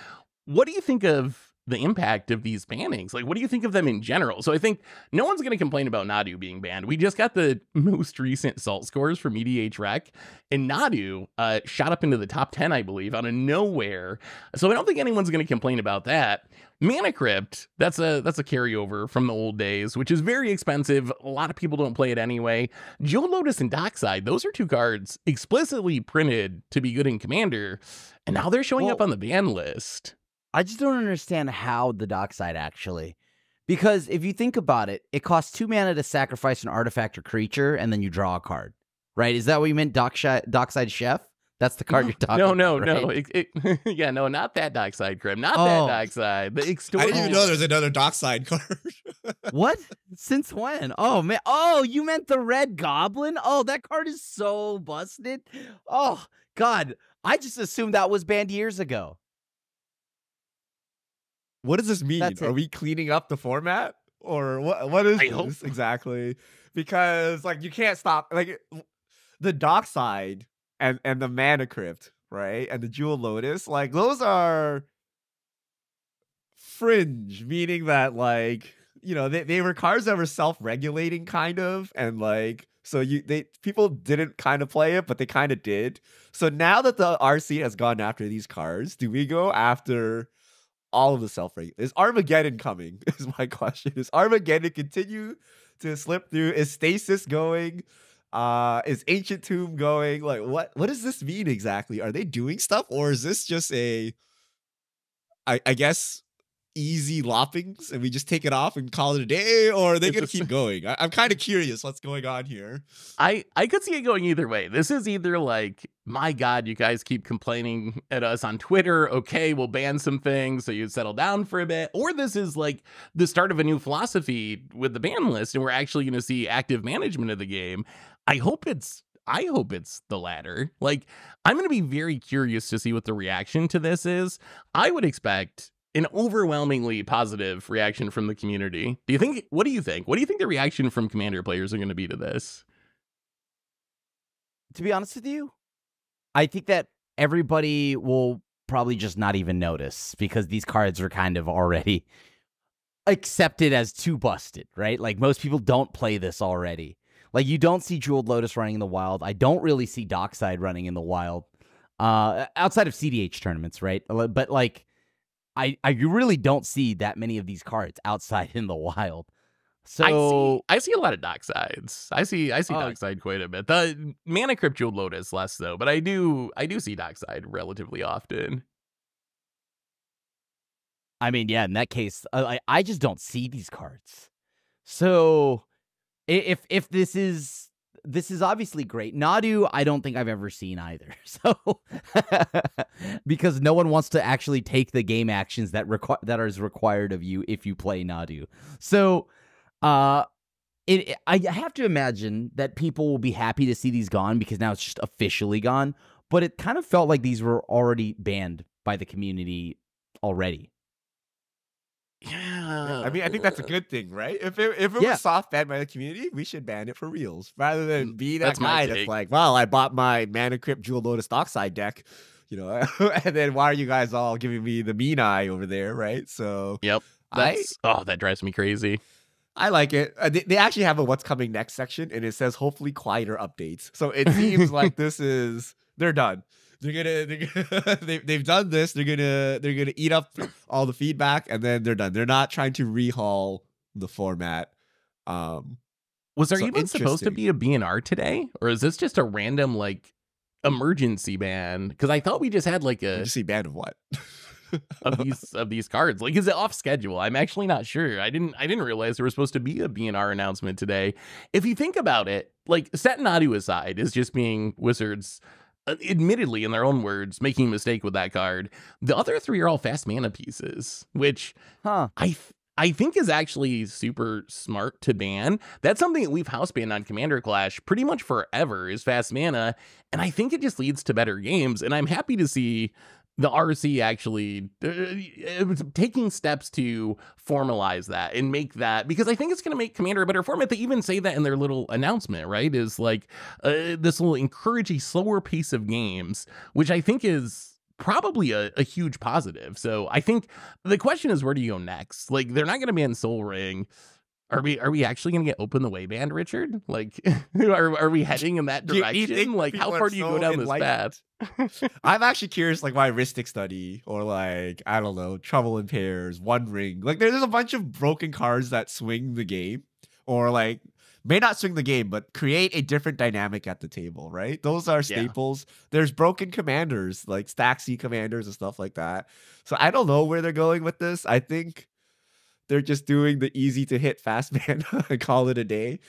What do you think of the impact of these bannings? Like, what do you think of them in general? So I think no one's going to complain about Nadu being banned. We just got the most recent salt scores from EDH Rec, and Nadu shot up into the top 10, I believe, out of nowhere. So I don't think anyone's going to complain about that. Mana Crypt, that's a carryover from the old days, which is very expensive. A lot of people don't play it anyway. Jewel Lotus and Dockside, those are two cards explicitly printed to be good in Commander, and now they're showing up on the ban list. I just don't understand how the Dockside actually. Because if you think about it, it costs 2 mana to sacrifice an artifact or creature, and then you draw a card. Right? Is that what you meant, Dockside Chef? That's the card you're talking about. No. Right? No, not that Dockside, Krim. Not that Dockside. The I didn't even know there's another Dockside card. What? Since when? Oh, man. Oh, you meant the Red Goblin? Oh, that card is so busted. Oh, God. I just assumed that was banned years ago. What does this mean? Are we cleaning up the format? Or what is this exactly? Because like you can't stop like the Dockside and the Mana Crypt, right? And the Jewel Lotus, like those are fringe, meaning that like, you know, they were cards that were self-regulating kind of, and like so people didn't kind of play it, but they kind of did. So now that the RC has gone after these cards, do we go after all of the self-regulation? Is Armageddon coming? Is my question. Is Armageddon continue to slip through? Is Stasis going? Is Ancient Tomb going? Like, what does this mean exactly? Are they doing stuff, or is this just a, I guess, easy loppings and we just take it off and call it a day, or are they gonna keep going? I'm kind of curious what's going on here. I could see it going either way. This is either like, my God, you guys keep complaining at us on Twitter. Okay, we'll ban some things so you settle down for a bit. Or this is like the start of a new philosophy with the ban list, and we're actually going to see active management of the game. I hope it's the latter. Like, I'm going to be very curious to see what the reaction to this is. I would expect an overwhelmingly positive reaction from the community. What do you think? What do you think the reaction from Commander players are going to be to this? To be honest with you, I think that everybody will probably just not even notice, because these cards are kind of already accepted as too busted, right? Like, most people don't play this already. Like, you don't see Jeweled Lotus running in the wild. I don't really see Dockside running in the wild, outside of CDH tournaments, right? But like, I really don't see that many of these cards outside in the wild. So I see a lot of Docksides. I see Dockside quite a bit. The Mana Crypt Jeweled Lotus less so, but I do see Dockside relatively often. I mean, yeah, in that case, I just don't see these cards. So if this is obviously great. Nadu, I don't think I've ever seen either. So because no one wants to actually take the game actions that is required of you if you play Nadu. So I have to imagine that people will be happy to see these gone, because now it's just officially gone. But it kind of felt like these were already banned by the community already. Yeah, I mean, I think that's a good thing, right? If it was soft banned by the community, we should ban it for reals, rather than be that guy that's like, well, I bought my Mana Crypt Jewel Lotus Dockside deck, and then why are you guys all giving me the mean eye over there, right? So yep, that drives me crazy. I like it. They actually have a what's coming next section, and it says hopefully quieter updates. So it seems like they're done. They've done this. They're gonna eat up all the feedback, and then they're done. They're not trying to rehaul the format. Was there even supposed to be a BNR today, or is this just a random like emergency ban? Because I thought we just had like a emergency ban of what? of these cards. Like, is it off schedule? I'm actually not sure. I didn't realize there was supposed to be a BNR announcement today. If you think about it, like, set Nadu aside is just being Wizards, admittedly in their own words, making a mistake with that card. The other three are all fast mana pieces, which I think is actually super smart to ban. That's something that we've house banned on Commander Clash pretty much forever, is fast mana, and I think it just leads to better games. And I'm happy to see the RC actually taking steps to formalize that and make that, because I think it's going to make Commander a better format. They even say that in their little announcement, right? Is like this will encourage a slower pace of games, which I think is probably a huge positive. So I think the question is, where do you go next? Like, they're not going to ban Soul Ring. Are we actually going to get Open the Way banned, Richard? Like, are we heading in that direction? Like, how far do you go down this path? I'm actually curious, like, why Ristic Study, or like, I don't know, Trouble in Pairs, One Ring. Like, there's a bunch of broken cards that swing the game, or like may not swing the game, but create a different dynamic at the table, right? Those are staples. Yeah. There's broken commanders, like Stack C commanders and stuff like that. So I don't know where they're going with this. I think they're just doing the easy to hit fast mana and call it a day.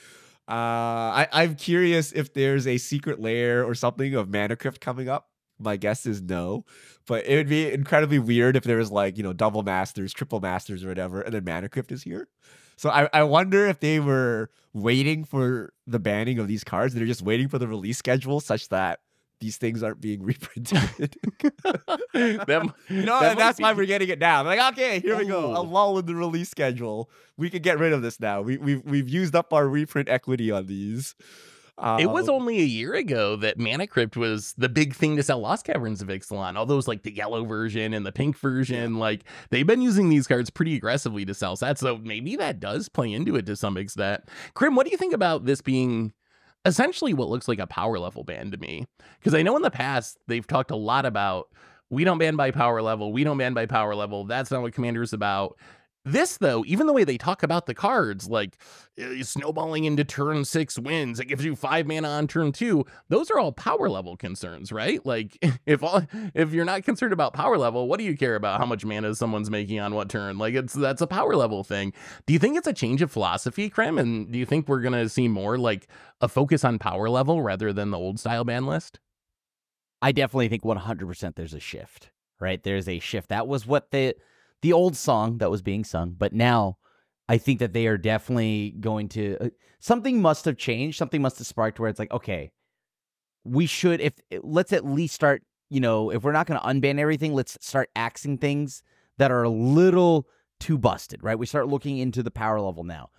I'm curious if there's a secret layer or something of Mana Crypt coming up. My guess is no, but it would be incredibly weird if there was like, double masters, triple masters or whatever, and then Mana Crypt is here. So I wonder if they were waiting for the banning of these cards. They're just waiting for the release schedule such that these things aren't being reprinted. That's why we're getting it now. They're like, okay, here we go. A lull in the release schedule. We can get rid of this now. We've used up our reprint equity on these. It was only a year ago that Mana Crypt was the big thing to sell Lost Caverns of Ixalan. All those, like, the yellow version and the pink version, like, they've been using these cards pretty aggressively to sell sets. So maybe that does play into it to some extent. Krim, what do you think about this being essentially what looks like a power level ban to me? Because I know in the past they've talked a lot about, we don't ban by power level. We don't ban by power level. That's not what Commander is about. This, though, even the way they talk about the cards, like snowballing into turn 6 wins, it gives you 5 mana on turn 2. Those are all power level concerns, right? Like, if you're not concerned about power level, what do you care about how much mana someone's making on what turn? Like, that's a power level thing. Do you think it's a change of philosophy, Krem? And do you think we're gonna see more like a focus on power level rather than the old style ban list? I definitely think 100% there's a shift, right? There's a shift. That was what the old song that was being sung, but now I think that they are definitely going to something must have changed, something must have sparked where it's like, okay, we should let's at least start, if we're not going to unban everything, let's start axing things that are a little too busted, right? We start looking into the power level now.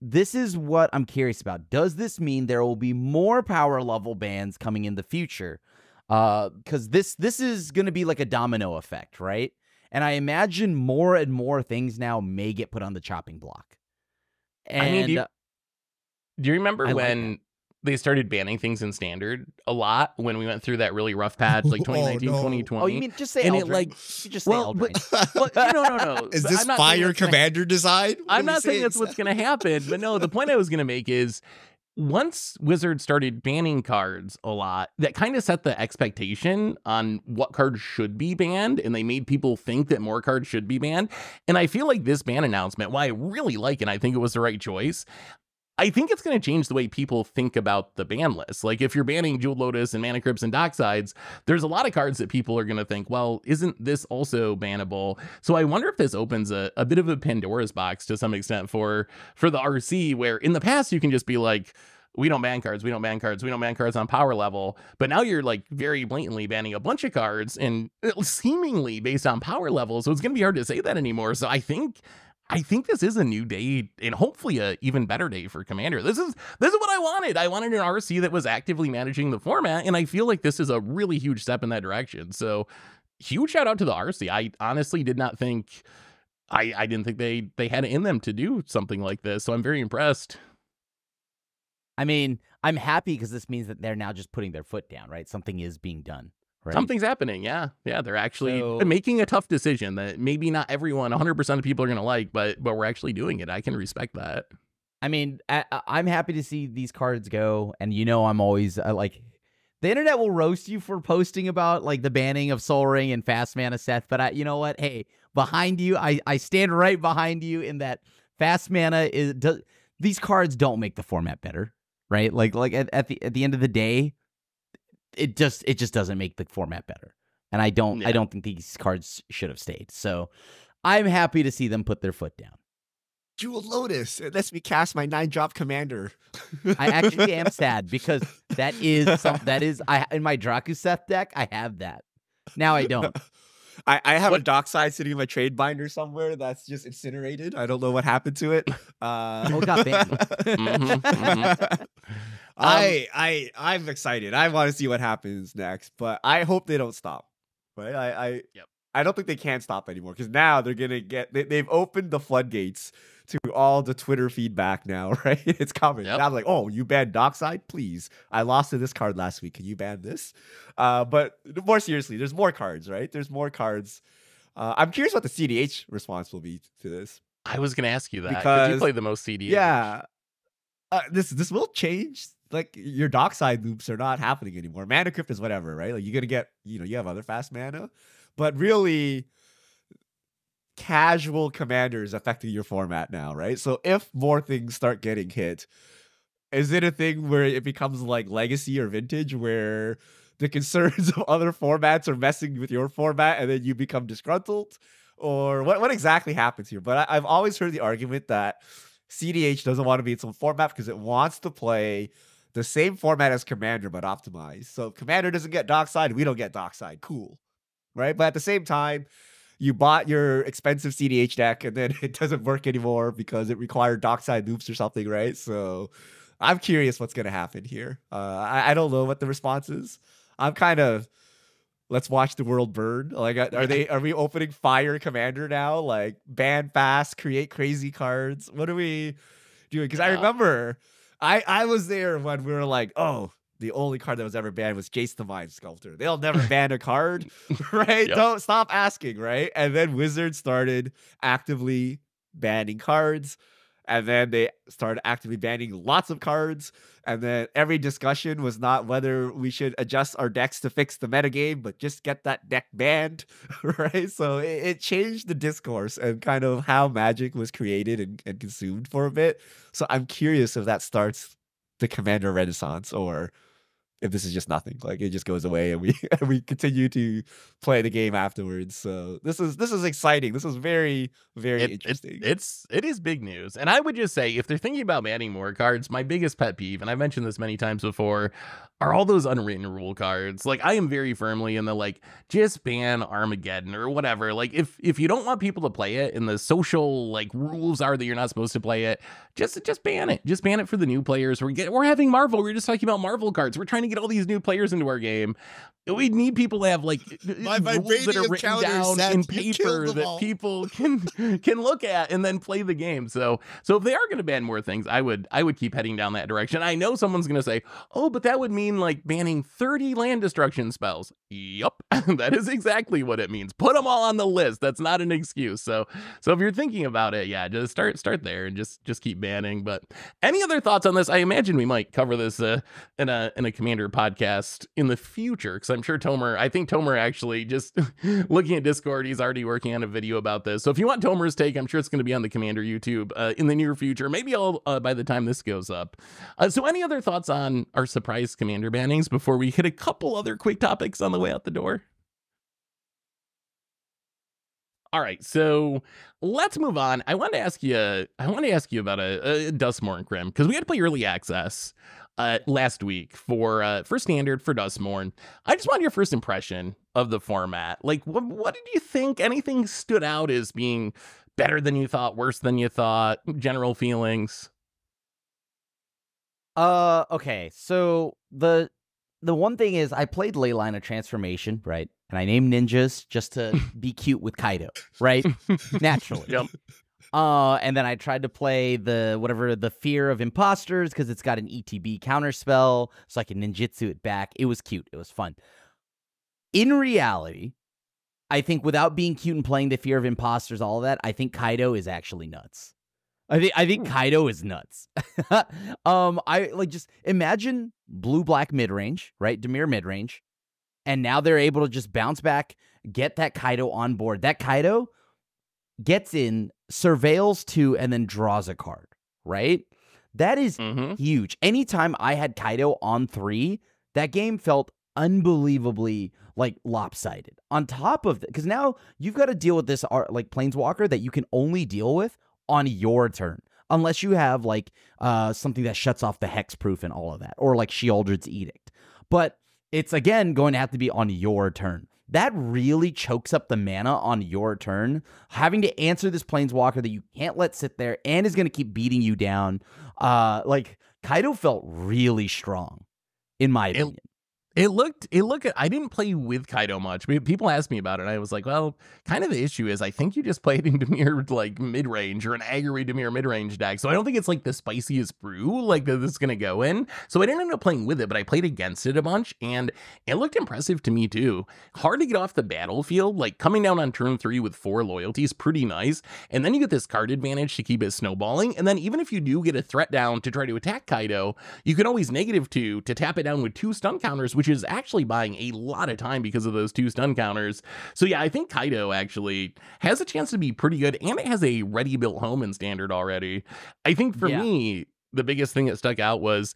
This is what I'm curious about. Does this mean there will be more power level bans coming in the future? Because this is going to be like a domino effect, right? And I imagine more and more things now may get put on the chopping block. And I mean, do you remember I when they started banning things in standard a lot when we went through that really rough patch, like 2019, 2020? Oh, you mean just say and Eldraine? it like, you just say Eldraine. No. Is But this I'm not saying fire that's gonna- commander design? What I'm are we not saying that's what's going to happen, but no, the point I was going to make is once Wizards started banning cards a lot, that kind of set the expectation on what cards should be banned, and they made people think that more cards should be banned. And I feel like this ban announcement, while I really like it, I think it was the right choice, I think it's going to change the way people think about the ban list. Like, if you're banning Jeweled Lotus and Mana Crypts and Docksides, there's a lot of cards that people are going to think, well, isn't this also bannable? So I wonder if this opens a bit of a Pandora's box to some extent for the RC, where in the past you can just be like, we don't ban cards, we don't ban cards, we don't ban cards on power level. But now you're like very blatantly banning a bunch of cards and seemingly based on power level. So it's going to be hard to say that anymore. So I think this is a new day and hopefully a even better day for Commander. This is what I wanted. I wanted an RC that was actively managing the format, and I feel like this is a really huge step in that direction. So huge shout out to the RC. I honestly did not think I didn't think they had it in them to do something like this. So I'm very impressed. I mean, I'm happy because this means that they're now just putting their foot down, right? Something is being done. Right? Something's happening. Yeah. They're actually making a tough decision that maybe not everyone, 100% of people are going to like, but we're actually doing it. I can respect that. I mean, I'm happy to see these cards go. And I'm always like, the internet will roast you for posting about like the banning of Soul Ring and Fast Mana Seth. But you know what? Hey, behind you, I stand right behind you in that Fast Mana these cards don't make the format better, right? Like at the end of the day, it just doesn't make the format better. And I don't think these cards should have stayed. So I'm happy to see them put their foot down. Jeweled Lotus. It lets me cast my 9-drop commander. I actually am sad because that is in my Drakuseth deck, I have that. Now I don't. I have a Dockside sitting in my trade binder somewhere that's just incinerated. I don't know what happened to it. It got banned. I'm excited. I want to see what happens next, but I hope they don't stop. Right? I don't think they can stop anymore because now they're gonna they've opened the floodgates to all the Twitter feedback now, right? It's coming. Yep. Now I'm like, oh, you banned Dockside? Please. I lost to this card last week. Can you ban this? But more seriously, there's more cards, right? There's more cards. I'm curious what the CDH response will be to this. I was going to ask you that because you play the most CDH. Yeah. This will change. Like, your Dockside loops are not happening anymore. Mana Crypt is whatever, right? Like, you're going to get, you have other fast mana. But really, casual commanders affecting your format now, right? So if more things start getting hit, is it a thing where it becomes like Legacy or Vintage, where the concerns of other formats are messing with your format and then you become disgruntled? Or what exactly happens here? But I've always heard the argument that CDH doesn't want to be its own format because it wants to play the same format as Commander but optimized. So if Commander doesn't get Dockside, we don't get Dockside. Cool. Right? But at the same time, you bought your expensive CDH deck and then it doesn't work anymore because it required Dockside loops or something, right? So I'm curious what's going to happen here. I don't know what the response is. I'm kind of, let's watch the world burn. Like, are we opening Fire Commander now? Like, ban fast, create crazy cards. What are we doing? Because I remember I was there when we were like, oh, the only card that was ever banned was Jace the Mind Sculptor. They'll never ban a card, right? Yep. Don't stop asking, right? And then Wizards started actively banning cards. And then they started actively banning lots of cards. And then every discussion was not whether we should adjust our decks to fix the metagame, but just get that deck banned, right? So it changed the discourse and kind of how Magic was created and consumed for a bit. So I'm curious if that starts the Commander Renaissance, or if this is just nothing, like it just goes away and we continue to play the game afterwards. So this is exciting. This is very interesting. It is big news. And I would just say, if they're thinking about banning more cards, my biggest pet peeve, and I mentioned this many times before, are all those unwritten rule cards. Like, I am very firmly in the, like, just ban Armageddon or whatever. Like, if you don't want people to play it and the social, like, rules are that you're not supposed to play it, just ban it. Just ban it for the new players. We're having Marvel. We're just talking about Marvel cards. We're trying to get all these new players into our game. We need people to have, like, My rules that are vibranium written counter down set, in you paper killed them that all. people can look at and then play the game. So if they are going to ban more things, I would keep heading down that direction. I know someone's going to say, oh, but that would mean like banning 30 land destruction spells. Yup, that is exactly what it means. Put them all on the list. That's not an excuse. So if you're thinking about it, yeah, just start there and just keep banning. But any other thoughts on this? I imagine we might cover this in a Commander podcast in the future, because I'm sure I think Tomer actually, just looking at Discord, he's already working on a video about this. So if you want Tomer's take, I'm sure it's going to be on the Commander YouTube in the near future. Maybe I'll by the time this goes up. So any other thoughts on our surprise Commander bannings before we hit a couple other quick topics on the way out the door? All right, so let's move on. I want to ask you about a Duskmourn, Grim, because we had to play early access last week for Standard for Duskmourn. I just want your first impression of the format. Like, what did you think? Anything stood out as being better than you thought, worse than you thought? General feelings? Okay, so the one thing is I played Leyline of Transformation, right? And I named ninjas just to be cute with Kaido, right? Naturally. Yep. And then I tried to play the Fear of Imposters because it's got an ETB counterspell, so I can ninjutsu it back. It was cute. It was fun. In reality, I think without being cute and playing the Fear of Imposters, all of that, I think Kaido is actually nuts. I think Kaido is nuts. I like, just imagine blue-black midrange, right? Dimir midrange. And now they're able to just bounce back, get that Kaido on board. That Kaido gets in, surveils 2, and then draws a card, right? That is huge. Anytime I had Kaido on 3, that game felt unbelievably like lopsided. On top of that, because now you've got to deal with this like Planeswalker that you can only deal with on your turn, unless you have like something that shuts off the hexproof and all of that, or like Sheoldred's Edict. But it's again going to have to be on your turn. That really chokes up the mana on your turn, having to answer this Planeswalker that you can't let sit there and is going to keep beating you down. Like, Kaido felt really strong, in my opinion. It looked I didn't play with Kaido much. People asked me about it, and I was like, well, kind of the issue is I think you just played in Dimir like mid-range, or an Agri Dimir mid-range deck. So I don't think it's like the spiciest brew like that it's gonna go in. So I didn't end up playing with it, but I played against it a bunch, and it looked impressive to me too. Hard to get off the battlefield, like coming down on turn 3 with 4 loyalty is pretty nice. And then you get this card advantage to keep it snowballing. And then even if you do get a threat down to try to attack Kaido, you can always -2 to tap it down with 2 stun counters, which is actually buying a lot of time because of those 2 stun counters. So yeah, I think Kaido actually has a chance to be pretty good, and it has a ready built home in Standard already. I think for me, the biggest thing that stuck out was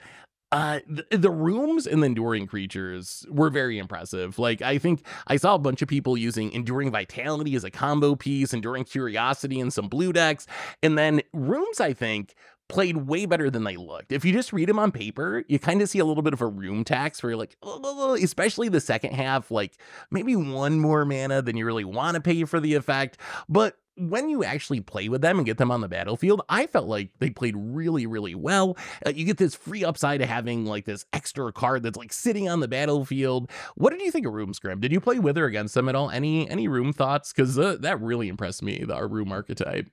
the rooms and the enduring creatures were very impressive. Like, I think I saw a bunch of people using enduring vitality as a combo piece, enduring curiosity in some blue decks, and then rooms, I think, played way better than they looked. If you just read them on paper, you kind of see a little bit of a room tax where you're like, oh, especially the second half, like maybe 1 more mana than you really want to pay for the effect. But when you actually play with them and get them on the battlefield, I felt like they played really, really well. You get this free upside of having like this extra card that's like sitting on the battlefield. What did you think of Room Scrim? Did you play with or against them at all? Any room thoughts? Because that really impressed me, our room archetype.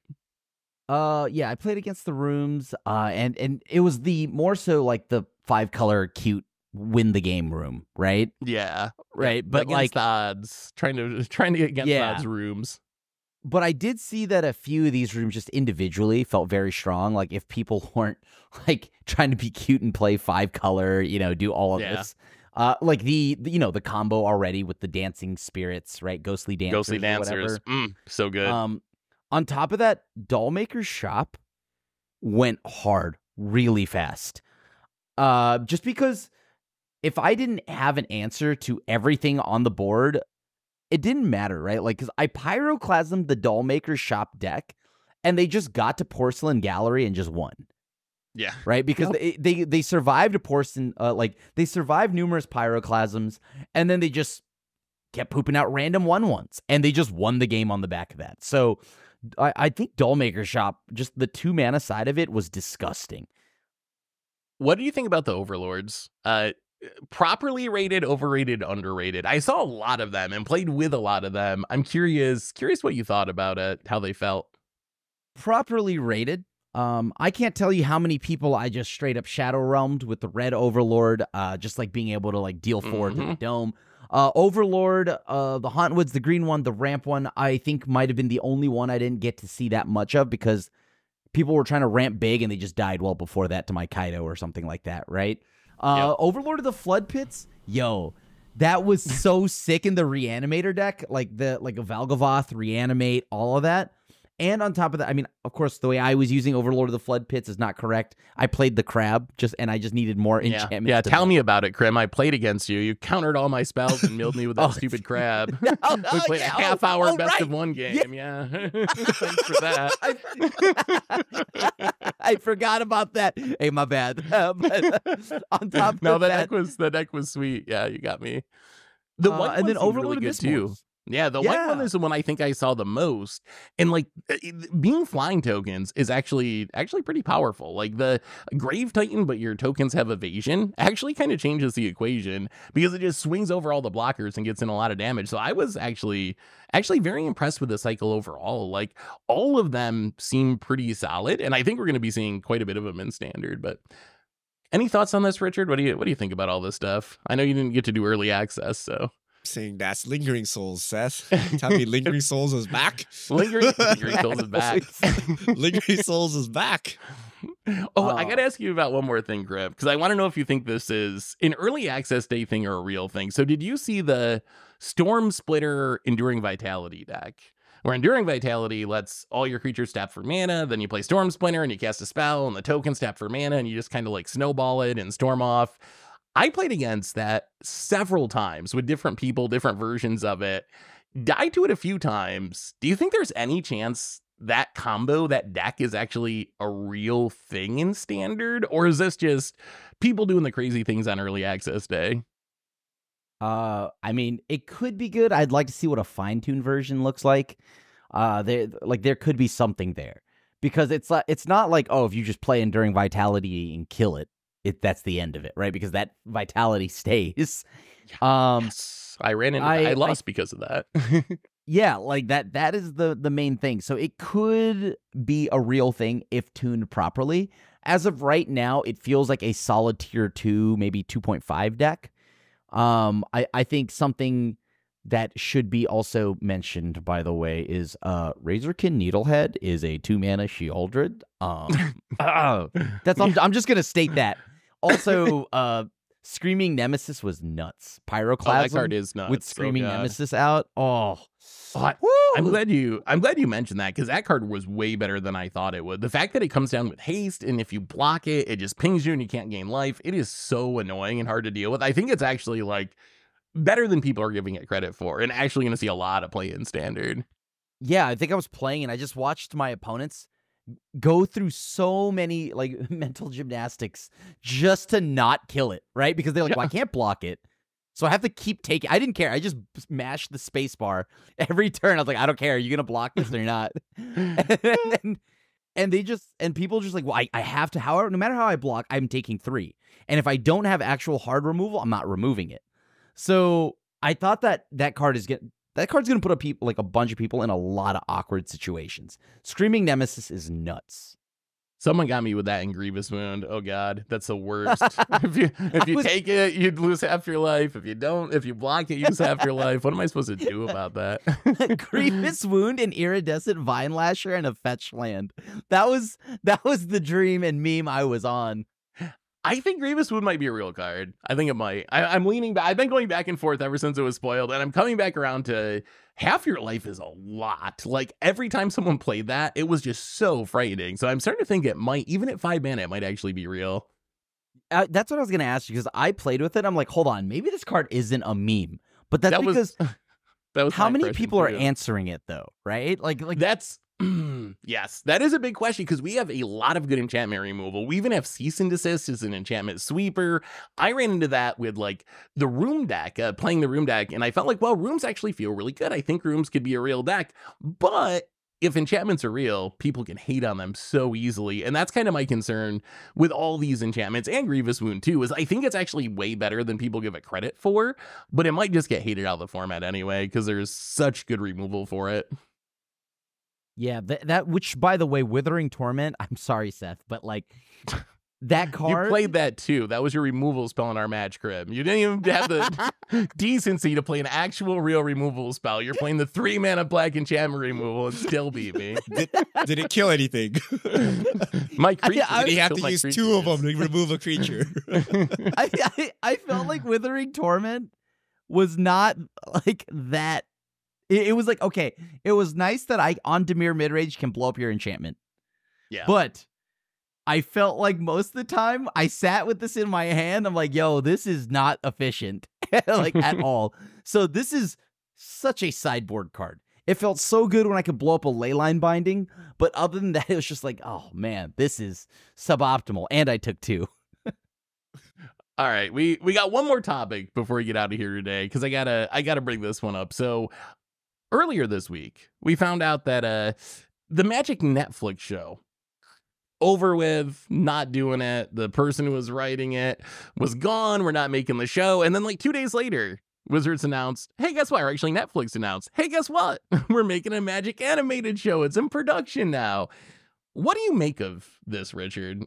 Yeah, I played against the rooms, and it was the more so like the 5-color cute win the game room, right? Yeah. Right. But against like the odds, trying to get against the odds rooms. But I did see that a few of these rooms just individually felt very strong. Like if people weren't like trying to be cute and play 5-color, do all of this. Like the combo already with the dancing spirits, right? Ghostly dancers. So good. On top of that, Dollmaker's Shop went hard really fast. Just because if I didn't have an answer to everything on the board, it didn't matter, right? Like, because I pyroclasmed the Dollmaker's Shop deck, and they just got to Porcelain Gallery and just won. Yeah. Right? Because they survived a porcelain, they survived numerous pyroclasms, and then they just kept pooping out random 1/1s, and they just won the game on the back of that. So I think Dollmaker's Shop, just the 2-mana side of it was disgusting. What do you think about the Overlords? Properly rated, overrated, underrated. I saw a lot of them and played with a lot of them. I'm curious what you thought about it, how they felt. Properly rated. I can't tell you how many people I just straight up shadow realmed with the red Overlord, just like being able to like deal forward to the dome. Overlord, the Hauntwoods, the green one, the ramp one, I think might have been the only one I didn't get to see that much of because people were trying to ramp big and they just died well before that to my Kaido or something like that, right? Overlord of the Flood Pits, that was so sick in the Reanimator deck, like a Valgavoth, Reanimate, all of that. And on top of that, I mean, of course, the way I was using Overlord of the Flood Pits is not correct. I played the crab, and I just needed more enchantments. Yeah, tell me about it, Krim. I played against you. You countered all my spells and milled me with that stupid crab. We played a half-hour best of one game. Yeah. Thanks for that. I forgot about that. Hey, my bad. But on top of the deck was sweet. Yeah, you got me. The white and then Overlord really good too. Yeah, the white one is the one I think I saw the most. And like being flying tokens is actually pretty powerful. Like the Grave Titan, but your tokens have evasion, actually kind of changes the equation because it just swings over all the blockers and gets in a lot of damage. So I was actually very impressed with the cycle overall. Like all of them seem pretty solid, and I think we're going to be seeing quite a bit of them in standard. But any thoughts on this, Richard? What do you think about all this stuff? I know you didn't get to do early access, so. Saying that's Lingering Souls, Seth. Tell me Lingering Souls is back. Lingering Souls is back. Lingering Souls is back. I gotta ask you about one more thing, Grib, because I want to know if you think this is an early access day thing or a real thing. So did you see the Storm Splitter Enduring Vitality deck? Where Enduring Vitality lets all your creatures tap for mana, then you play Storm Splitter and you cast a spell, and the tokens tap for mana, and you just kind of like snowball it and storm off. I played against that several times with different people, different versions of it. Died to it a few times. Do you think there's any chance that combo, that deck is actually a real thing in standard? Or is this just people doing the crazy things on early access day? I mean, it could be good. I'd like to see what a fine-tuned version looks like. There could be something there. Because it's not like, if you just play Enduring Vitality and kill it, that's the end of it, right? Because that vitality stays. Yes. I lost because of that. Yeah, like that is the main thing. So it could be a real thing if tuned properly. As of right now, it feels like a solid tier 2, maybe 2.5 deck. I think something that should be also mentioned, by the way, is Razorkin Needlehead is a 2-mana Sheoldred. I'm just gonna state that. Also, Screaming Nemesis was nuts. Pyroclasm that card is nuts. With Screaming Nemesis out. I'm glad you mentioned that, because that card was way better than I thought it would. The fact that it comes down with haste, and if you block it, it just pings you and you can't gain life. It is so annoying and hard to deal with. I think it's actually like better than people are giving it credit for, and actually going to see a lot of play in standard. Yeah, I think I was playing and I just watched my opponents go through so many like mental gymnastics just to not kill it, right? Because they're like, well, I can't block it, so I have to keep taking. I didn't care. I just mashed the space bar every turn. I was like, I don't care. Are you gonna block this or not? and people just like, well, I have to. However, no matter how I block, I'm taking 3. And if I don't have actual hard removal, I'm not removing it. So I thought that card's going to put a bunch of people in a lot of awkward situations. Screaming Nemesis is nuts. Someone got me with that in Grievous Wound. Oh god, that's the worst. if you take it, you'd lose half your life. If you don't, if you block it, you lose half your life. What am I supposed to do about that? Grievous Wound, an iridescent Vine Lasher, and a fetch land. That was the dream and meme I was on. I think Grievous Wound might be a real card. I think it might. I'm leaning back. I've been going back and forth ever since it was spoiled, and I'm coming back around to half your life is a lot. Like, every time someone played that, it was just so frightening. So I'm starting to think it might, even at 5 mana, it might actually be real. That's what I was going to ask you, because I played with it. I'm like, hold on, maybe this card isn't a meme. But that's because that was how many people are answering it, though, right? Like that's... Yes, that is a big question, because we have a lot of good enchantment removal. We even have Cease and Desist as an enchantment sweeper. I ran into that with like the Room deck, playing the Room deck, and I felt like, well, Rooms actually feel really good. I think Rooms could be a real deck, but if enchantments are real, people can hate on them so easily. And that's kind of my concern with all these enchantments, and Grievous Wound too, is I think it's actually way better than people give it credit for, but it might just get hated out of the format anyway, because there's such good removal for it. Yeah, that which, by the way, Withering Torment, I'm sorry, Seth, but like that card... You played that too. That was your removal spell in our match, Crib. You didn't even have the decency to play an actual real removal spell. You're playing the 3-mana black enchantment removal and still beat me. Did it kill anything? My creature. Did he have to use 2 of them to remove a creature? I felt like Withering Torment was not like that. It was like, okay, it was nice that I, on Dimir midrange, can blow up your enchantment. Yeah. But I felt like most of the time I sat with this in my hand. I'm like, yo, this is not efficient, like at all. So this is such a sideboard card. It felt so good when I could blow up a Leyline Binding. But other than that, it was just like, oh, man, this is suboptimal. And I took 2. All right, we got one more topic before we get out of here today, because I gotta bring this one up. So earlier this week, we found out that the Magic Netflix show, over with, not doing it. The person who was writing it was gone. We're not making the show. And then like 2 days later, Wizards announced, hey, guess what? Or actually Netflix announced, hey, guess what? We're making a Magic animated show. It's in production now. What do you make of this, Richard?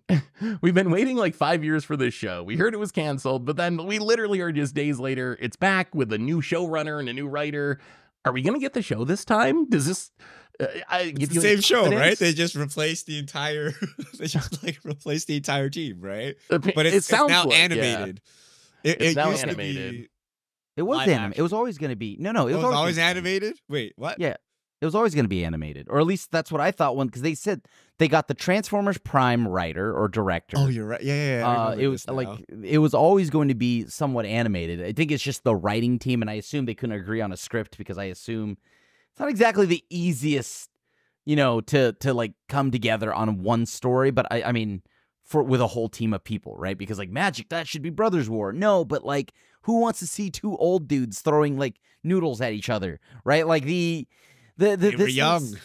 We've been waiting like 5 years for this show. We heard it was canceled, but then we literally are just days later, it's back with a new showrunner and a new writer. Are we going to get the show this time? Does this... it's the same show, right? They just replaced the entire... they just like replaced the entire team, right? But it's now like, animated. Yeah. It's now used animated. To be it was animated. It was always going to be... No, it was always animated? Wait, what? Yeah. It was always going to be animated, or at least that's what I thought when, because they said they got the Transformers Prime writer or director. Oh, you're right. Yeah. It was like, it was always going to be somewhat animated. I think it's just the writing team, and I assume they couldn't agree on a script, because I assume it's not exactly the easiest, to like come together on one story. But I mean, with a whole team of people, right? Because like Magic, that should be Brothers War. No, but like, who wants to see 2 old dudes throwing like noodles at each other, right? Like they were young.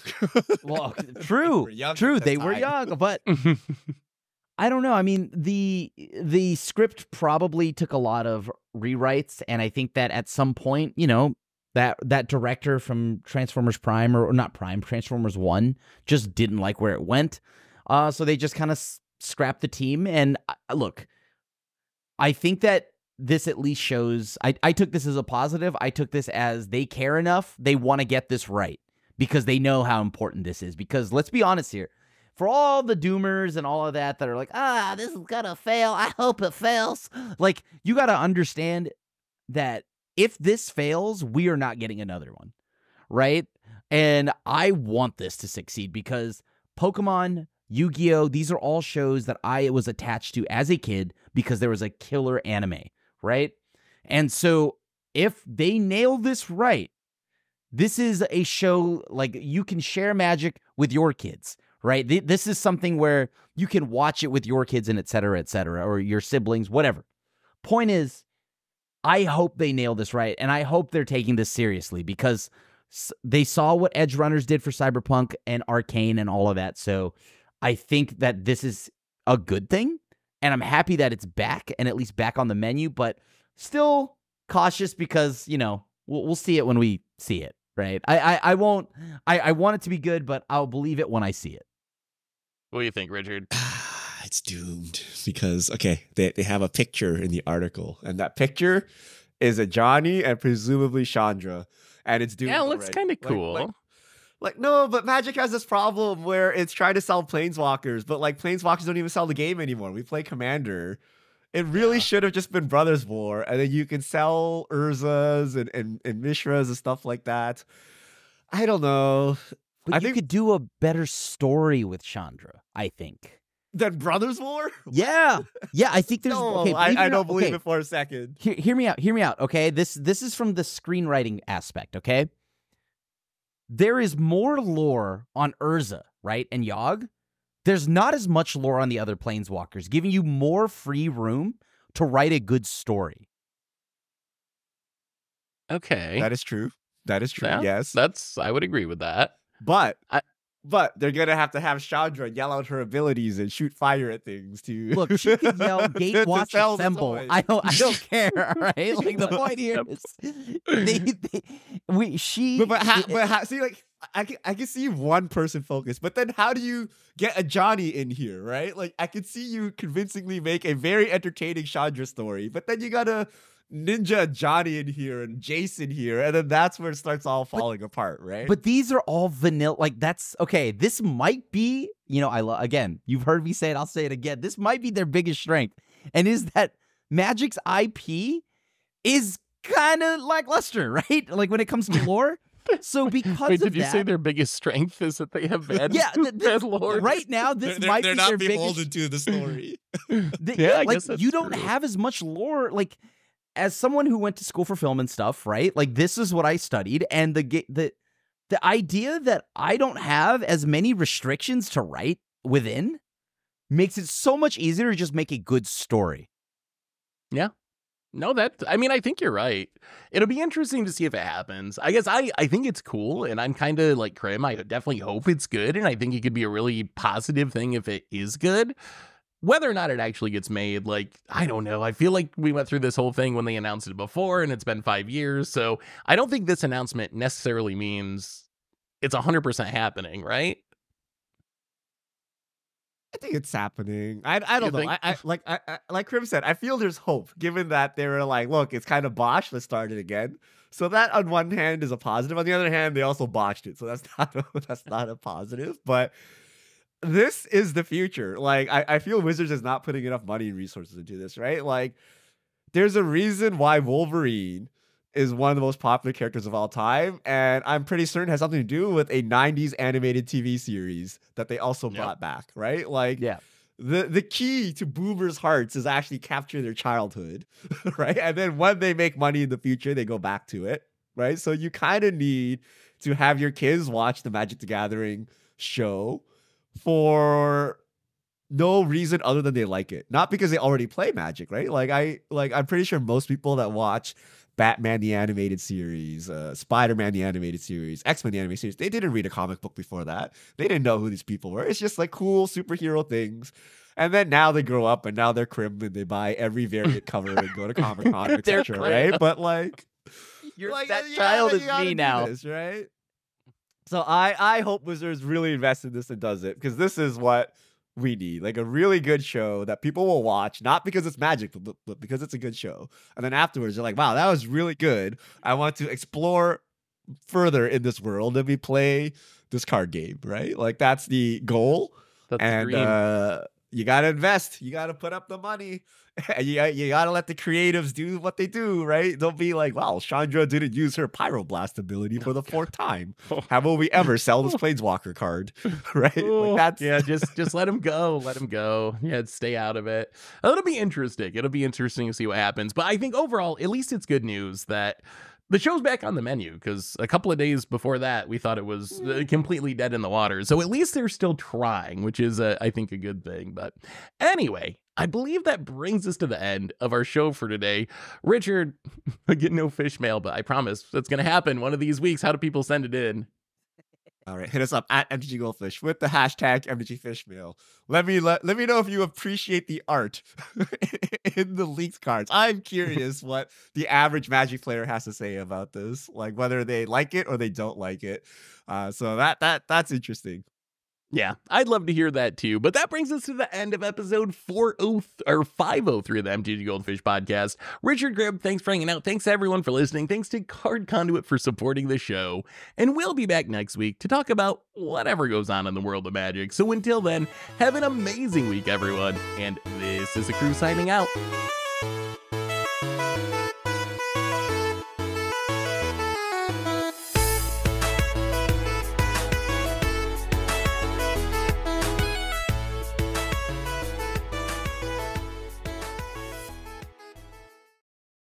Well, true. They were young, but I don't know. I mean, the script probably took a lot of rewrites, and I think that at some point, that director from Transformers Prime, or not Prime, Transformers 1, just didn't like where it went. So they just kind of scrapped the team. And look, I think that this at least shows, I took this as a positive. I took this as they care enough. They want to get this right, because they know how important this is. Because let's be honest here, for all the doomers and all of that are like, this is gonna fail, I hope it fails. Like, you got to understand that if this fails, we are not getting another one, right? And I want this to succeed, because Pokemon, Yu-Gi-Oh, these are all shows that I was attached to as a kid because there was a killer anime, right? And so if they nail this right, this is a show like you can share Magic with your kids, right? This is something where you can watch it with your kids and et cetera, or your siblings, whatever. Point is, I hope they nail this right, and I hope they're taking this seriously, because they saw what Edge Runners did for Cyberpunk and Arcane and all of that. So I think that this is a good thing, and I'm happy that it's back, and at least back on the menu, but still cautious, because, we'll see it when we see it, right? I want it to be good, but I'll believe it when I see it. What do you think, Richard? It's doomed because, okay, they have a picture in the article, and that picture is a Johnny and presumably Chandra, and it's doomed. Yeah, it looks already. kind of cool. Like, no, but Magic has this problem where it's trying to sell Planeswalkers, but like Planeswalkers don't even sell the game anymore. We play Commander. It really should have just been Brothers War, and then you can sell Urzas and Mishras and stuff like that. I don't know. But I you think could do a better story with Chandra, I think. then Brothers War? Yeah. Yeah, I think there's No, okay, I don't believe it for a second. Hear me out, okay? This is from the screenwriting aspect, okay? There is more lore on Urza, right? And Yogg. There's not as much lore on the other planeswalkers, giving you more free room to write a good story. Okay. That is true. That is true. Yeah, Yes. I would agree with that. But they're gonna have to have Chandra yell out her abilities and shoot fire at things to Look, she can yell to Gatewatch sell the Assemble. toys. I don't care, all right? Like the point here is see, like I can see one person focused, but then how do you get a Johnny in here, right? Like I can see you convincingly make a very entertaining Chandra story, but then you gotta ninja Johnny in here and Jason here, and then that's where it starts all falling apart, right? But these are all vanilla. Like that's okay. This might be, again, you've heard me say it. I'll say it again. This might be their biggest strength, and is that Magic's IP is kind of lackluster, right? Like when it comes to lore. So because Wait, of did you say their biggest strength is that they have bad, bad lore? right now, this might they're be not their beholden biggest. to the story. I guess that's you don't true. have as much lore. Like as someone who went to school for film and stuff, right? Like this is what I studied, and the idea that I don't have as many restrictions to write within makes it so much easier to just make a good story. Yeah. No, I think you're right. It'll be interesting to see if it happens. I guess I think it's cool, and I'm kind of like Krim. I definitely hope it's good, and I think it could be a really positive thing if it is good. Whether or not it actually gets made, like, I don't know. I feel like we went through this whole thing when they announced it before, and it's been 5 years, so I don't think this announcement necessarily means it's 100% happening, right? I think it's happening. I don't know. think? I like Krim said, I feel there's hope given that they were like, look, it's kind of botched. Let's start it again. So that on one hand is a positive. On the other hand, they also botched it. So that's not a positive. But this is the future. Like I feel Wizards is not putting enough money and resources into this, right? Like there's a reason why Wolverine is one of the most popular characters of all time, and I'm pretty certain it has something to do with a 90s animated TV series that they also brought back, right? Like Yeah. the key to boomers' hearts is actually capture their childhood, right? And then when they make money in the future, they go back to it, right? So you kind of need to have your kids watch the Magic the Gathering show for no reason other than they like it. Not because they already play Magic, right? I'm pretty sure most people that watch Batman the animated series, Spider-Man the animated series, X-Men the animated series, they didn't read a comic book before that. They didn't know who these people were. It's just like cool superhero things. And then now they grow up and now they're Krim and they buy every variant cover and go to Comic-Con, etc. Right? But like That child is me now. This, right? So I hope Wizards really invest in this and does it, because this is what we need, like a really good show that people will watch, not because it's Magic, but because it's a good show. And then afterwards, you're like, wow, that was really good. I want to explore further in this world and we play this card game, right? Like that's the goal. That's the And dream. you got to invest. You got to put up the money. And you got to let the creatives do what they do, right? Don't be like, wow, Chandra didn't use her Pyroblast ability for the 4th time. How will we ever sell this Planeswalker card? Right? Like that's Yeah, just let him go. Let him go. Yeah, stay out of it. It'll be interesting. It'll be interesting to see what happens. But I think overall, at least it's good news that the show's back on the menu, because a couple of days before that, we thought it was completely dead in the water. So at least they're still trying, which is, I think, a good thing. But anyway, I believe that brings us to the end of our show for today. Richard, I get no fish mail, but I promise that's going to happen one of these weeks. How do people send it in? all right. Hit us up at MTGGoldfish with the hashtag MTGFishmail. Let me know if you appreciate the art in the leaked cards. I'm curious what the average Magic player has to say about this, like whether they like it or they don't like it. So that's interesting. Yeah, I'd love to hear that too. But that brings us to the end of episode 503 of the MTG Goldfish podcast. Richard Gribb, thanks for hanging out. Thanks everyone for listening. Thanks to Card Conduit for supporting the show. And we'll be back next week to talk about whatever goes on in the world of Magic. So until then, have an amazing week, everyone. And this is the crew signing out.